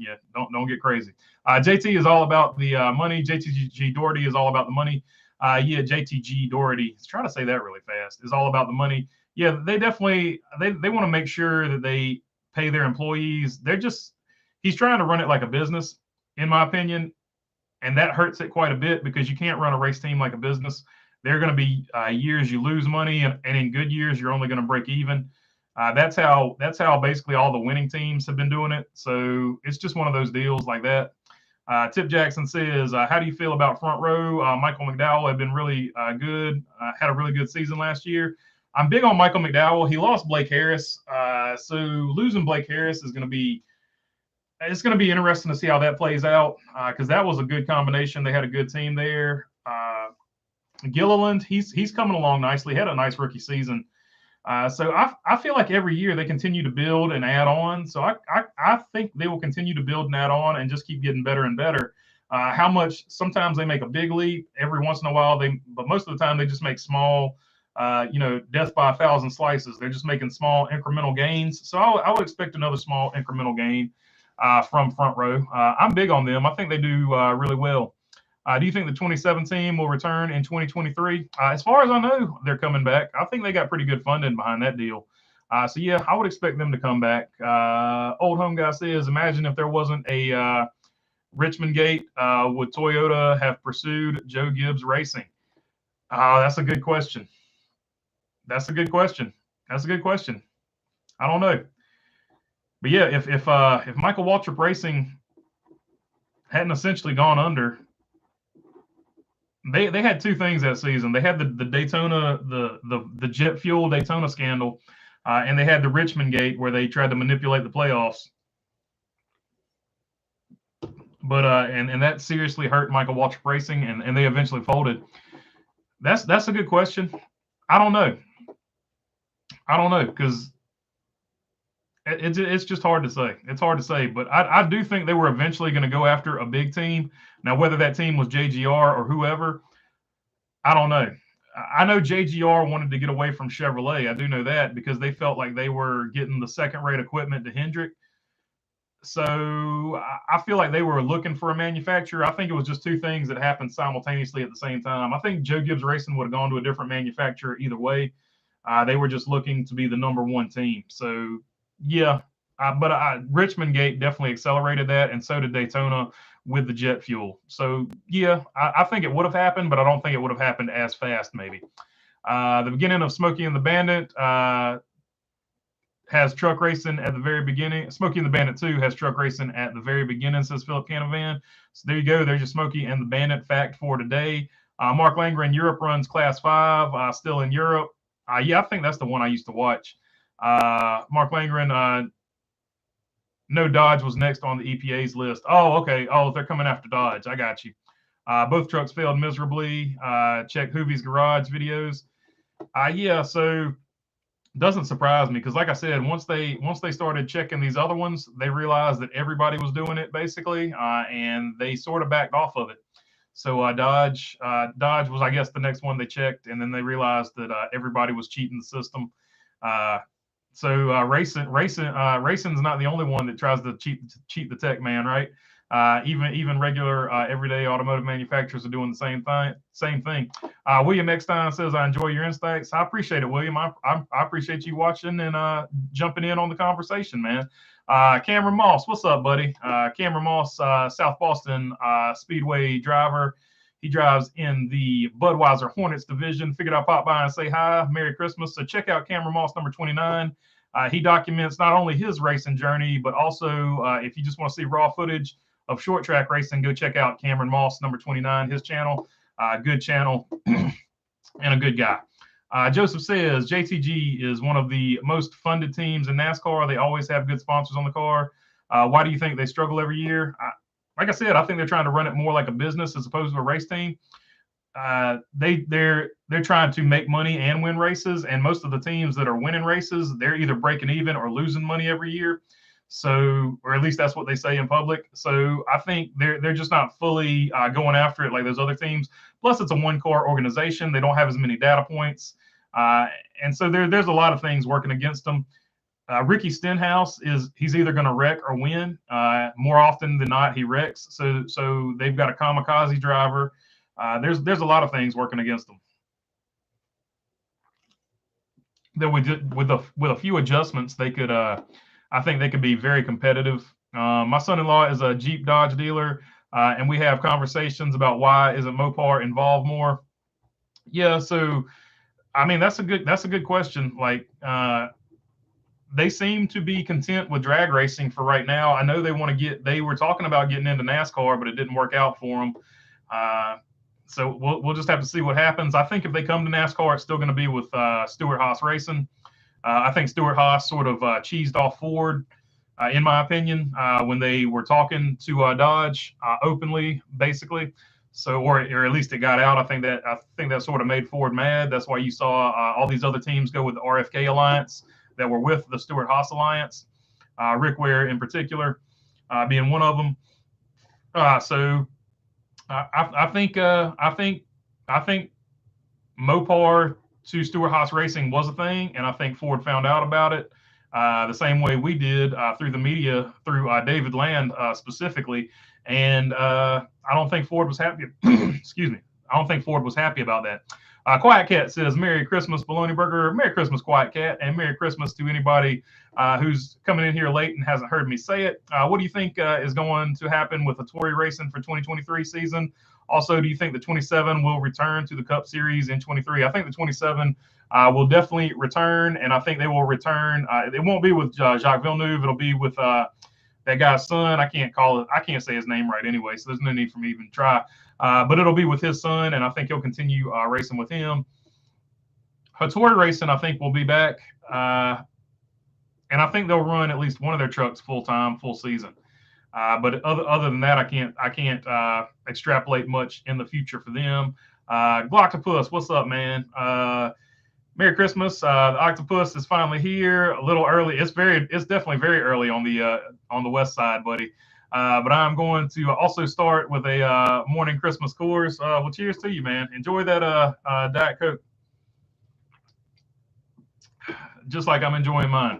get crazy. JT is all about the money. JTG Doherty is all about the money. Yeah, JTG Doherty, let's try to say that really fast, is all about the money. Yeah, they definitely they want to make sure that they pay their employees. He's trying to run it like a business, in my opinion, and that hurts it quite a bit because you can't run a race team like a business. There are going to be years you lose money, and in good years you're only going to break even. That's how basically all the winning teams have been doing it. So it's just one of those deals like that. Tip Jackson says, how do you feel about front row? Michael McDowell had been really good, had a really good season last year. I'm big on Michael McDowell. He lost Blake Harris, so losing Blake Harris is going to be interesting to see how that plays out, because that was a good combination. They had a good team there. Gilliland, he's coming along nicely. Had a nice rookie season. So I feel like every year they continue to build and add on. So I think they will continue to build and add on and just keep getting better and better. How much? Sometimes they make a big leap. Every once in a while but most of the time they just make small, death by 1,000 slices. They're just making small incremental gains. So I would expect another small incremental gain from front row. I'm big on them. I think they do really well. Do you think the 27 team will return in 2023? As far as I know, they're coming back. I think they got pretty good funding behind that deal. So, yeah, I would expect them to come back. Old Home Guy says, imagine if there wasn't a Richmond Gate, would Toyota have pursued Joe Gibbs Racing? That's a good question. That's a good question. I don't know. But, yeah, if Michael Waltrip Racing hadn't essentially gone under, they had two things that season. They had the Daytona, the jet fuel Daytona scandal, and they had the Richmond Gate where they tried to manipulate the playoffs. But and that seriously hurt Michael Waltrip Racing, and they eventually folded. That's a good question. I don't know because it's just hard to say. It's hard to say, but I do think they were eventually going to go after a big team. Now, whether that team was JGR or whoever, I don't know. I know JGR wanted to get away from Chevrolet. I do know that because they felt like they were getting the second-rate equipment to Hendrick. So I feel like they were looking for a manufacturer. I think it was just two things that happened simultaneously at the same time. I think Joe Gibbs Racing would have gone to a different manufacturer either way. They were just looking to be the number one team. So, yeah. But Richmond Gate definitely accelerated that, and so did Daytona with the jet fuel. So, yeah, I think it would have happened, but I don't think it would have happened as fast, maybe. The beginning of Smokey and the Bandit has truck racing at the very beginning. Smokey and the Bandit 2 has truck racing at the very beginning, says Philip Canavan. So there you go. There's your Smokey and the Bandit fact for today. Mark Langren, Europe runs Class 5, still in Europe. Yeah, I think that's the one I used to watch. Mark Langren, no, Dodge was next on the EPA's list. Oh, okay. Oh, they're coming after Dodge. I got you. Both trucks failed miserably. Check Hoovie's garage videos. Yeah, so doesn't surprise me because, like I said, once they started checking these other ones, they realized that everybody was doing it basically, and they sort of backed off of it. So Dodge was, I guess, the next one they checked, and then they realized that everybody was cheating the system. So racing's not the only one that tries to cheat the tech man, right? Even regular everyday automotive manufacturers are doing the same thing. William Eckstein says, I enjoy your insights. I appreciate it, William. I appreciate you watching and jumping in on the conversation, man. Cameron Moss, what's up, buddy? Cameron Moss, South Boston Speedway driver. He drives in the Budweiser Hornets division. Figured I'd pop by and say hi. Merry Christmas. So check out Cameron Moss, number 29. He documents not only his racing journey, but also if you just want to see raw footage of short track racing, go check out Cameron Moss, number 29, his channel. Good channel and a good guy. Joseph says JTG is one of the most funded teams in NASCAR. They always have good sponsors on the car. Why do you think they struggle every year? Like I said, I think they're trying to run it more like a business as opposed to a race team. They're trying to make money and win races, and most of the teams that are winning races, they're either breaking even or losing money every year. So, or at least that's what they say in public. So I think they're just not fully going after it like those other teams. Plus, it's a one-car organization. They don't have as many data points, and so there's a lot of things working against them. Ricky Stenhouse he's either going to wreck or win. More often than not, he wrecks. So they've got a kamikaze driver. There's a lot of things working against them. That with a few adjustments, they could. I think they could be very competitive. My son-in-law is a Jeep Dodge dealer, and we have conversations about why isn't Mopar involved more. Yeah, so I mean that's a good question. Like they seem to be content with drag racing for right now. I know they were talking about getting into NASCAR, but it didn't work out for them. So we'll just have to see what happens. I think if they come to NASCAR, it's still going to be with Stewart-Haas Racing. I think Stewart-Haas sort of cheesed off Ford, in my opinion, when they were talking to Dodge openly, basically. So, or at least it got out. I think that sort of made Ford mad. That's why you saw all these other teams go with the RFK Alliance that were with the Stewart-Haas Alliance. Rick Ware in particular being one of them. So I think Mopar to Stewart-Haas Racing was a thing, and I think Ford found out about it the same way we did through the media, through David Land specifically. And I don't think Ford was happy. Excuse me. I don't think Ford was happy about that. Quiet Cat says, Merry Christmas, Bologna Burger. Merry Christmas, Quiet Cat, and Merry Christmas to anybody who's coming in here late and hasn't heard me say it. What do you think is going to happen with the Tory racing for 2023 season? Also, do you think the 27 will return to the Cup Series in 23? I think the 27 will definitely return, and I think they will return. It won't be with Jacques Villeneuve. It'll be with that guy's son. I can't say his name right anyway, so there's no need for me to even try. But it'll be with his son, and I think he'll continue racing with him. Hattori Racing, I think, will be back, and I think they'll run at least one of their trucks full time, full season. But other than that, I can't extrapolate much in the future for them. Gloctopus, what's up, man? Merry Christmas. The octopus is finally here. A little early. It's definitely very early on the west side, buddy. But I'm going to also start with a morning Christmas Coors. Well, cheers to you, man. Enjoy that Diet Coke, just like I'm enjoying mine.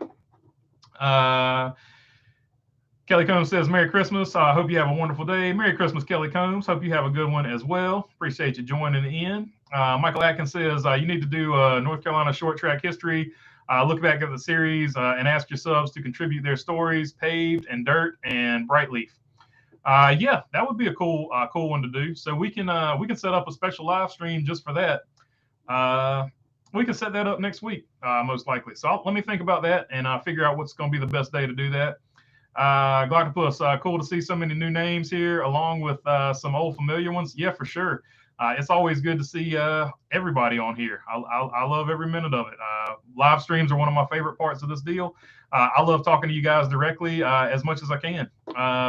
Kelly Combs says, Merry Christmas. I hope you have a wonderful day. Merry Christmas, Kelly Combs. Hope you have a good one as well. Appreciate you joining in. Michael Atkins says, you need to do North Carolina short track history. Look back at the series and ask your subs to contribute their stories, paved and dirt and bright leaf. Yeah, that would be a cool one to do. So we can set up a special live stream just for that. We can set that up next week, most likely. So let me think about that and figure out what's going to be the best day to do that. Gloctopus, cool to see so many new names here, along with some old familiar ones. Yeah, for sure. It's always good to see everybody on here. I love every minute of it. Live streams are one of my favorite parts of this deal. I love talking to you guys directly as much as I can.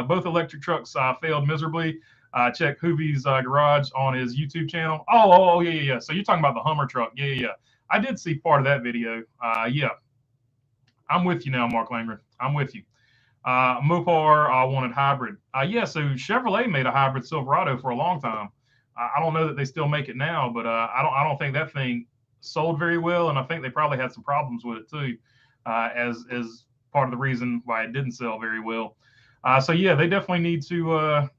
Both electric trucks failed miserably. Check Hoovie's garage on his YouTube channel. Oh, yeah. So you're talking about the Hummer truck. Yeah. I did see part of that video. Yeah. I'm with you now, Mark Langren. I'm with you. Mopar wanted hybrid. Yeah, so Chevrolet made a hybrid Silverado for a long time. I don't know that they still make it now, but I don't think that thing sold very well, and I think they probably had some problems with it too, as part of the reason why it didn't sell very well. So yeah, they definitely need to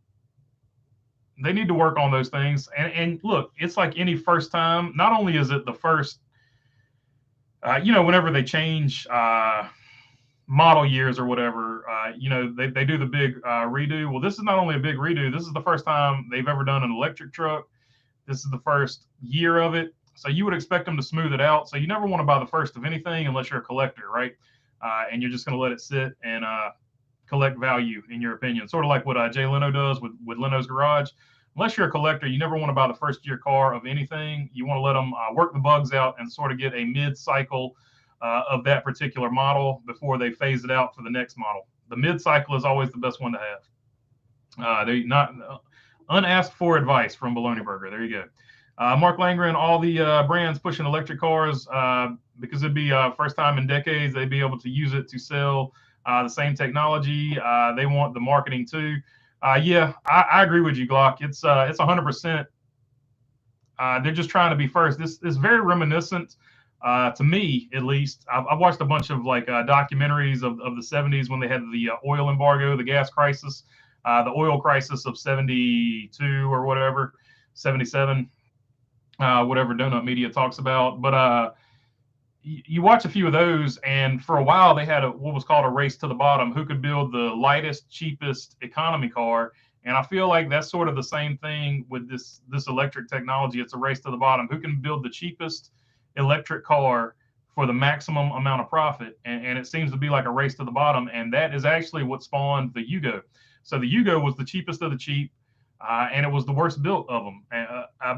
work on those things. And look, it's like any first time. Not only is it the first, whenever they change model years or whatever, they do the big redo. Well, this is not only a big redo, this is the first time they've ever done an electric truck. This is the first year of it. So you would expect them to smooth it out. So you never want to buy the first of anything unless you're a collector, right? And you're just going to let it sit and collect value, in your opinion. Sort of like what Jay Leno does with Leno's Garage. Unless you're a collector, you never want to buy the first year car of anything. You want to let them work the bugs out and sort of get a mid-cycle of that particular model before they phase it out for the next model. The mid-cycle is always the best one to have. They're not unasked for advice from Bologna Burger. There you go. Mark Langren, all the brands pushing electric cars because it'd be first time in decades they'd be able to use it to sell the same technology. They want the marketing too. Yeah, I agree with you, Glock. It's 100%. They're just trying to be first. This is very reminiscent. To me, at least, I've watched a bunch of documentaries of the 70s when they had the oil embargo, the gas crisis, the oil crisis of 72 or whatever, 77, whatever Donut Media talks about. But you watch a few of those, and for a while they had what was called a race to the bottom, who could build the lightest, cheapest economy car. And I feel like that's sort of the same thing with this electric technology. It's a race to the bottom. Who can build the cheapest electric car for the maximum amount of profit, and it seems to be like a race to the bottom, and that is actually what spawned the Yugo. So the Yugo was the cheapest of the cheap, and it was the worst built of them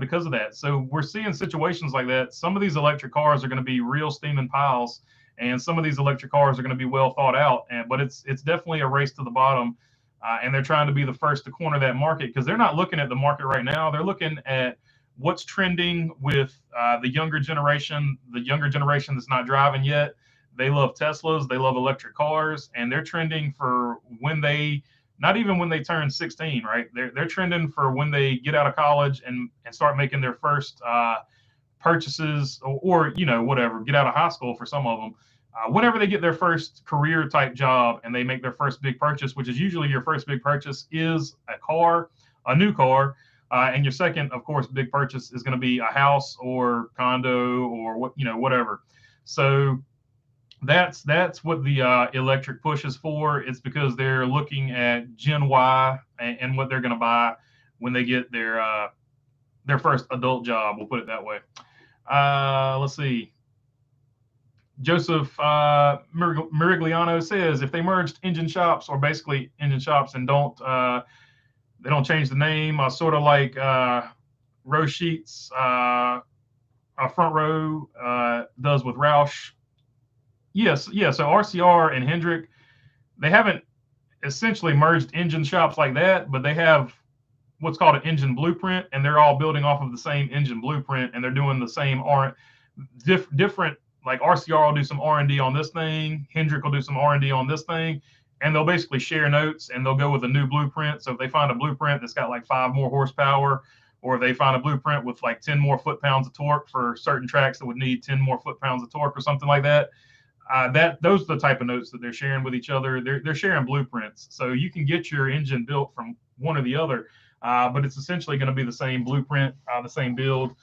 because of that. So we're seeing situations like that. Some of these electric cars are going to be real steaming piles, and some of these electric cars are going to be well thought out. But it's definitely a race to the bottom, and they're trying to be the first to corner that market because they're not looking at the market right now. They're looking at what's trending with the younger generation that's not driving yet. They love Teslas, they love electric cars, and they're trending for when they, not even when they turn 16, right? They're trending for when they get out of college and start making their first purchases, or whatever, get out of high school for some of them. Whenever they get their first career type job and they make their first big purchase, which is usually your first big purchase is a car, a new car. And your second, of course, big purchase is going to be a house or condo or whatever. So that's what the electric push is for. It's because they're looking at Gen Y and what they're going to buy when they get their first adult job. We'll put it that way. Let's see. Joseph Mirigliano says if they merged engine shops, or basically engine shops, and they don't change the name, sort of like Row Sheets, Front Row does with Roush. Yes, yeah. So RCR and Hendrick, they haven't essentially merged engine shops like that, but they have what's called an engine blueprint, and they're all building off of the same engine blueprint, and they're doing the same different. Like RCR will do some R&D on this thing, Hendrick will do some R&D on this thing, and they'll basically share notes, and they'll go with a new blueprint. So if they find a blueprint that's got like 5 more horsepower, or if they find a blueprint with like 10 more foot-pounds of torque for certain tracks that would need 10 more foot-pounds of torque or something like that, those are the type of notes that they're sharing with each other. They're sharing blueprints. So you can get your engine built from one or the other, but it's essentially going to be the same blueprint, the same build,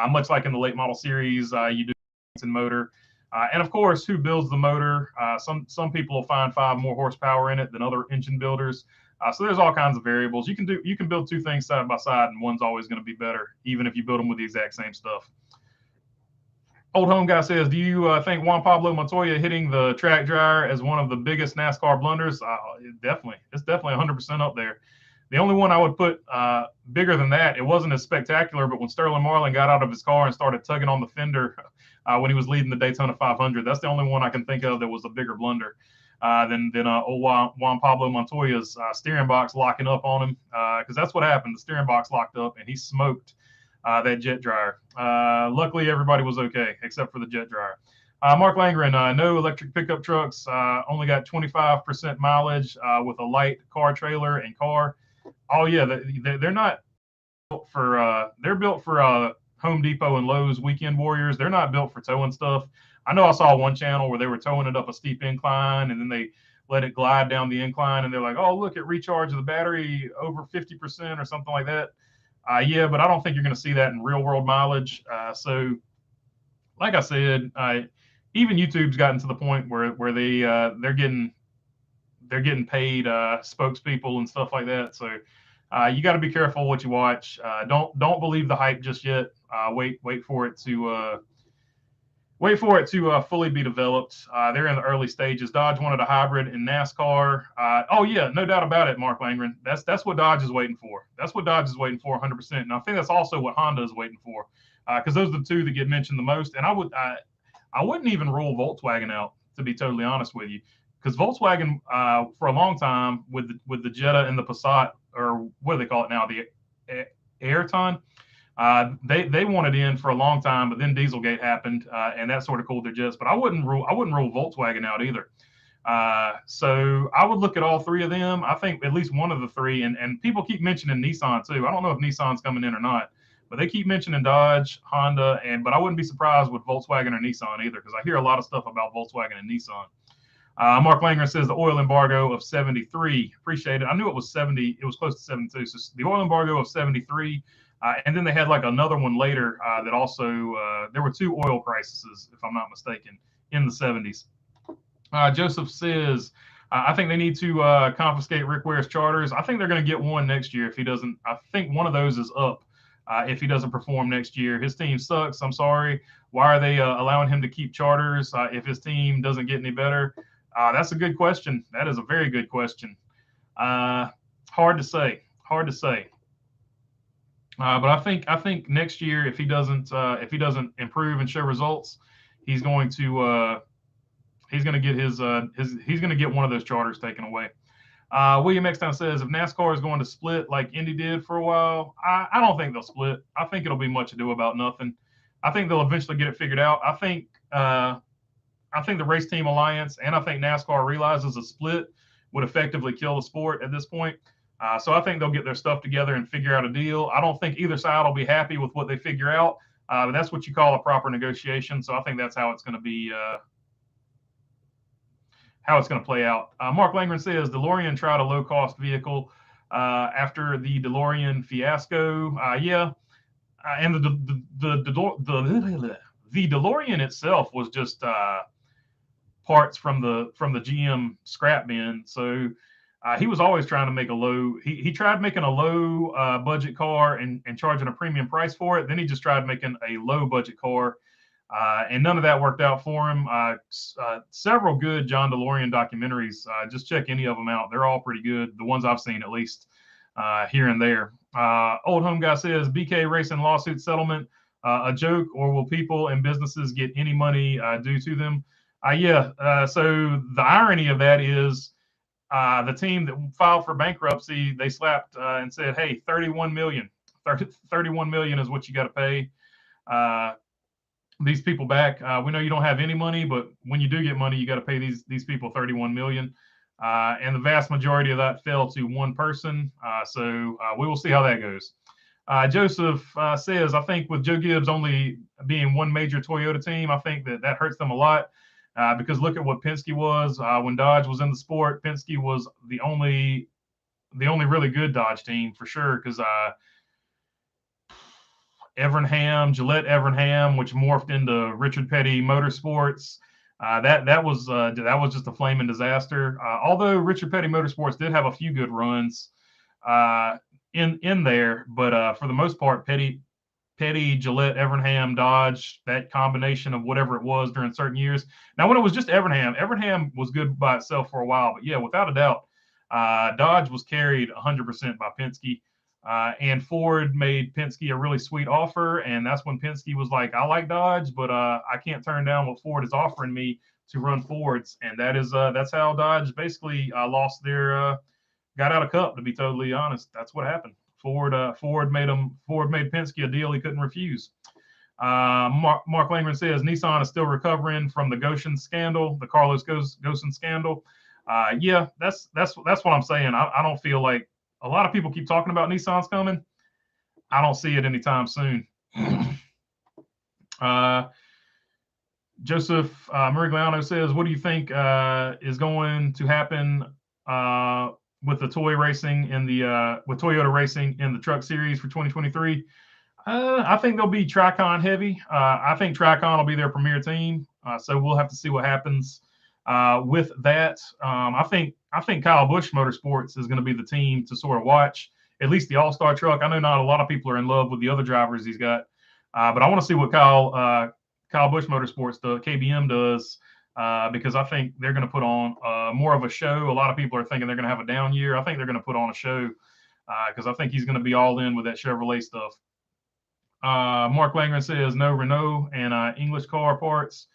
much like in the late model series, you do and motor. And of course, who builds the motor? Some people will find 5 more horsepower in it than other engine builders. So there's all kinds of variables. You can build 2 things side by side, and one's always going to be better, even if you build them with the exact same stuff. Old Home Guy says, do you think Juan Pablo Montoya hitting the track dryer as one of the biggest NASCAR blunders? It's definitely 100% up there. The only one I would put bigger than that, it wasn't as spectacular, but when Sterling Marlin got out of his car and started tugging on the fender when he was leading the Daytona 500, that's the only one I can think of that was a bigger blunder than old Juan Pablo Montoya's steering box locking up on him, because that's what happened. The steering box locked up, and he smoked that jet dryer. Luckily, everybody was okay, except for the jet dryer. Mark Langren, no electric pickup trucks, only got 25% mileage with a light car trailer and car. Oh yeah, they're not built for. They're built for Home Depot and Lowe's weekend warriors. They're not built for towing stuff. I know I saw one channel where they were towing it up a steep incline, and then they let it glide down the incline, and they're like, "Oh, look, it recharged the battery over 50% or something like that." Yeah, but I don't think you're going to see that in real world mileage. So, like I said, even YouTube's gotten to the point where they're getting paid spokespeople and stuff like that. So you got to be careful what you watch. Don't believe the hype just yet. Wait for it to fully be developed. They're in the early stages. Dodge wanted a hybrid in NASCAR. Oh yeah, no doubt about it, Mark Langren. That's what Dodge is waiting for. That's what Dodge is waiting for, 100%. And I think that's also what Honda is waiting for, because those are the 2 that get mentioned the most. And I wouldn't even rule Volkswagen out, to be totally honest with you, because Volkswagen for a long time with the Jetta and the Passat, or what do they call it now, the Ayrton. They wanted in for a long time, but then Dieselgate happened, and that sort of cooled their jets. But I wouldn't rule Volkswagen out either. So I would look at all 3 of them. I think at least one of the 3, and people keep mentioning Nissan too. I don't know if Nissan's coming in or not, but they keep mentioning Dodge, Honda, but I wouldn't be surprised with Volkswagen or Nissan either, because I hear a lot of stuff about Volkswagen and Nissan. Mark Langer says the oil embargo of 73. Appreciate it. I knew it was 70. It was close to 72. So the oil embargo of 73. And then they had like another one later that also, there were 2 oil crises, if I'm not mistaken, in the 70s. Joseph says, I think they need to confiscate Rick Ware's charters. I think they're going to get one next year if he doesn't. I think one of those is up. if he doesn't perform next year. His team sucks. I'm sorry. Why are they allowing him to keep charters if his team doesn't get any better? That's a good question. That is a very good question. Hard to say. Hard to say. But I think next year, if he doesn't improve and show results, he's going to get he's going to get one of those charters taken away. William Eckstein says, if NASCAR is going to split like Indy did for a while, I don't think they'll split. I think it'll be much ado about nothing. I think they'll eventually get it figured out. I think the Race Team Alliance and I think NASCAR realizes a split would effectively kill the sport at this point. So I think they'll get their stuff together and figure out a deal. I don't think either side will be happy with what they figure out, but that's what you call a proper negotiation. So I think that's how it's going to be. How it's going to play out. Mark Langren says DeLorean tried a low-cost vehicle after the DeLorean fiasco. And the DeLorean itself was just parts from the GM scrap bin. So he was always trying to make a low. He tried making a low budget car and charging a premium price for it. Then he just tried making a low budget car. And none of that worked out for him. Several good John DeLorean documentaries. Just check any of them out. They're all pretty good. The ones I've seen, at least, here and there. Old Home Guy says, BK Racing lawsuit settlement, a joke, or will people and businesses get any money due to them? So the irony of that is the team that filed for bankruptcy, they slapped and said, hey, 31 million. 31 million is what you got to pay. These people back. We know you don't have any money, but when you do get money, you got to pay these people 31 million. And the vast majority of that fell to one person. So we will see how that goes. Joseph says, I think with Joe Gibbs only being one major Toyota team, I think that hurts them a lot because look at what Penske was when Dodge was in the sport. Penske was the only really good Dodge team for sure because Gillette Evernham, which morphed into Richard Petty Motorsports. That was just a flaming disaster. Although Richard Petty Motorsports did have a few good runs in there, but for the most part, Petty, Gillette, Evernham, Dodge, that combination of whatever it was during certain years. Now, when it was just Evernham was good by itself for a while, but yeah, without a doubt, Dodge was carried 100% by Penske. And Ford made Penske a really sweet offer, and that's when Penske was like, I like Dodge, but I can't turn down what Ford is offering me to run Fords. And that's how Dodge basically got out of Cup, to be totally honest. That's what happened. Ford made Penske a deal he couldn't refuse. Mark Langren says Nissan is still recovering from the Goshen scandal, the Carlos Ghosn scandal. That's what I'm saying. I don't feel like a lot of people keep talking about Nissan's coming. I don't see it anytime soon. Joseph Murigliano says, what do you think is going to happen with the toy racing with Toyota racing in the truck series for 2023? I think they'll be Tricon heavy. I think Tricon will be their premier team. So we'll have to see what happens with that. I think Kyle Busch Motorsports is going to be the team to sort of watch, at least the all-star truck. I know not a lot of people are in love with the other drivers he's got, but I want to see what Kyle Busch Motorsports, the KBM, does because I think they're going to put on more of a show. A lot of people are thinking they're going to have a down year. I think they're going to put on a show because I think he's going to be all in with that Chevrolet stuff. Mark Langren says no Renault and English car parts.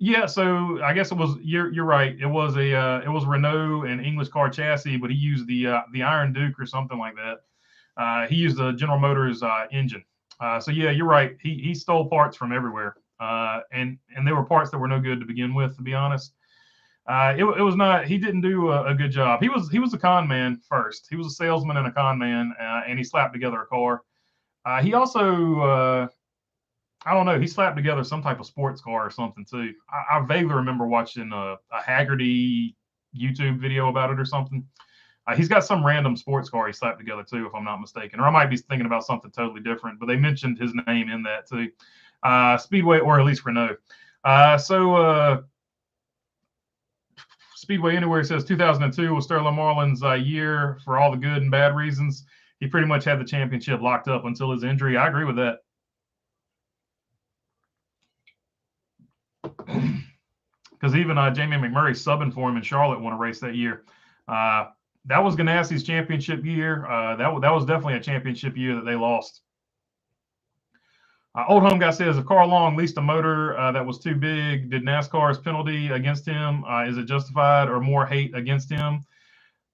Yeah, so I guess it was. You're right. It was Renault and English car chassis, but he used the Iron Duke or something like that. He used the General Motors engine. So yeah, you're right. He stole parts from everywhere, and they were parts that were no good to begin with. To be honest, it was not. He didn't do a good job. He was a con man first. He was a salesman and a con man, and he slapped together a car. He also. I don't know. He slapped together some type of sports car or something too. I vaguely remember watching a Haggerty YouTube video about it or something. He's got some random sports car he slapped together too, if I'm not mistaken. Or I might be thinking about something totally different, but they mentioned his name in that too. Speedway, or at least Renault. Speedway Anywhere says 2002 was Sterling Marlin's year for all the good and bad reasons. he pretty much had the championship locked up until his injury. I agree with that. Because even Jamie McMurray subbing for him in Charlotte won a race that year. That was Ganassi's championship year. That was definitely a championship year that they lost. Old Home Guy says, if Carl Long leased a motor that was too big, did NASCAR's penalty against him? Is it justified or more hate against him?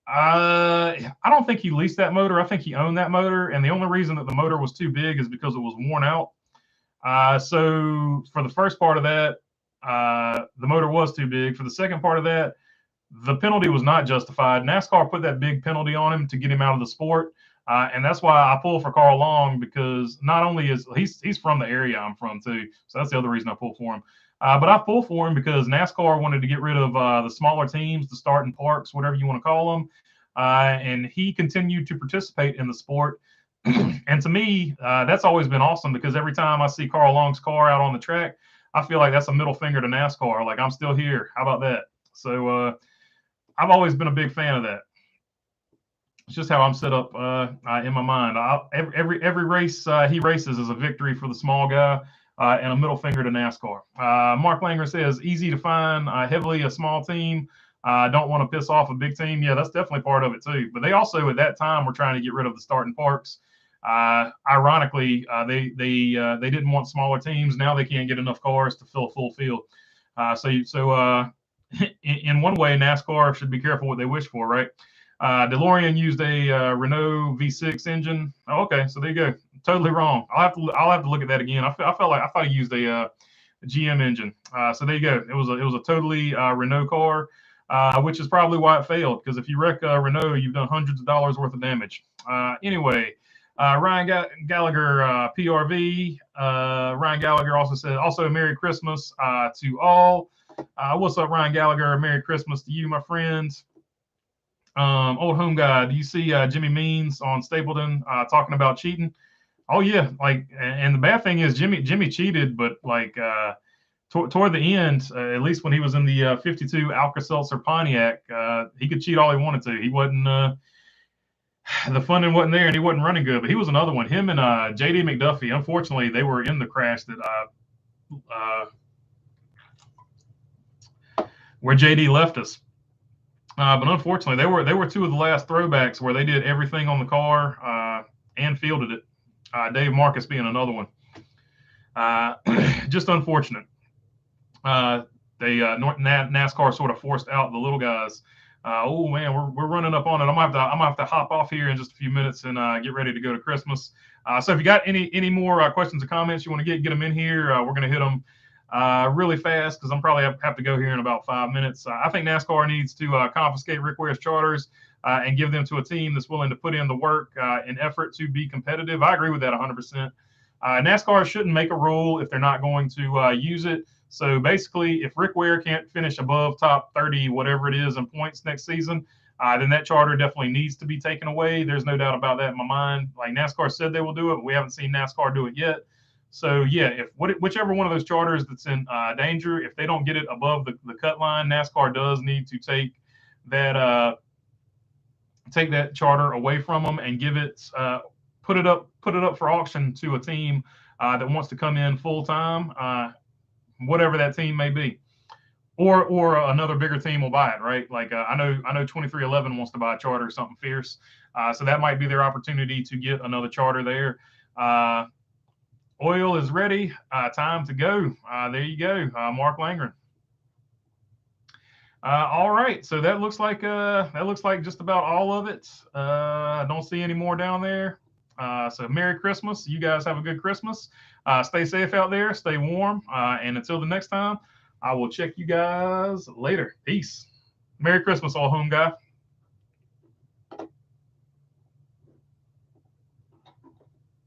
I don't think he leased that motor. I think he owned that motor. And the only reason that the motor was too big is because it was worn out. So for the first part of that, the motor was too big. For the second part of that, the penalty was not justified. NASCAR put that big penalty on him to get him out of the sport. And that's why I pull for Carl Long, because not only is he's from the area I'm from too. So that's the other reason I pull for him. But I pull for him because NASCAR wanted to get rid of the smaller teams, the starting parks, whatever you want to call them. And he continued to participate in the sport. And to me, that's always been awesome, because every time I see Carl Long's car out on the track, I feel like that's a middle finger to NASCAR. Like, I'm still here. How about that? So I've always been a big fan of that. It's just how I'm set up in my mind. Every race he races is a victory for the small guy and a middle finger to NASCAR. Mark Langer says, easy to find, heavily a small team. Don't want to piss off a big team. Yeah, that's definitely part of it too. But they also at that time were trying to get rid of the starting parks. Ironically, they didn't want smaller teams. Now they can't get enough cars to fill a full field. So in one way, NASCAR should be careful what they wish for, right? DeLorean used a Renault V6 engine. Oh, okay, so there you go. Totally wrong. I'll have to look at that again. I thought he used a GM engine. So there you go. It was a totally Renault car, which is probably why it failed. Because if you wreck Renault, you've done hundreds of dollars worth of damage. Anyway, Ryan Gallagher, PRV. Ryan Gallagher also said, also a Merry Christmas to all. What's up, Ryan Gallagher? Merry Christmas to you, my friends. Old Home Guy, do you see Jimmy Means on Stapleton talking about cheating? Oh yeah, like, and the bad thing is Jimmy cheated, but like toward the end, at least when he was in the 52 Alka-Seltzer Pontiac, he could cheat all he wanted to. He wasn't the funding wasn't there, and he wasn't running good. But he was another one. Him and JD McDuffie, unfortunately, they were in the crash that where JD left us. But unfortunately, they were two of the last throwbacks where they did everything on the car and fielded it. Dave Marcus being another one. Just unfortunate. NASCAR sort of forced out the little guys. Oh man, we're running up on it. I'm gonna have to hop off here in just a few minutes and get ready to go to Christmas. So if you got any more questions or comments you want to get them in here, we're gonna hit them really fast, because I'm probably have to go here in about 5 minutes. I think NASCAR needs to confiscate Rick Ware's charters and give them to a team that's willing to put in the work and effort to be competitive. I agree with that 100%. NASCAR shouldn't make a rule if they're not going to use it. So basically, if Rick Ware can't finish above top 30, whatever it is, in points next season, then that charter definitely needs to be taken away. There's no doubt about that in my mind. Like, NASCAR said they will do it, but we haven't seen NASCAR do it yet. So yeah, whichever one of those charters that's in danger, if they don't get it above the cut line, NASCAR does need to take that charter away from them and give it put it up for auction to a team that wants to come in full time, whatever that team may be, or another bigger team will buy it, right? Like I know 2311 wants to buy a charter or something fierce, so that might be their opportunity to get another charter there. Oil is ready. Time to go. There you go, Mark Langren. All right, so that looks like just about all of it. I don't see any more down there. So Merry Christmas. You guys have a good Christmas. Stay safe out there. Stay warm. And until the next time, I will check you guys later. Peace. Merry Christmas, All Home Guy.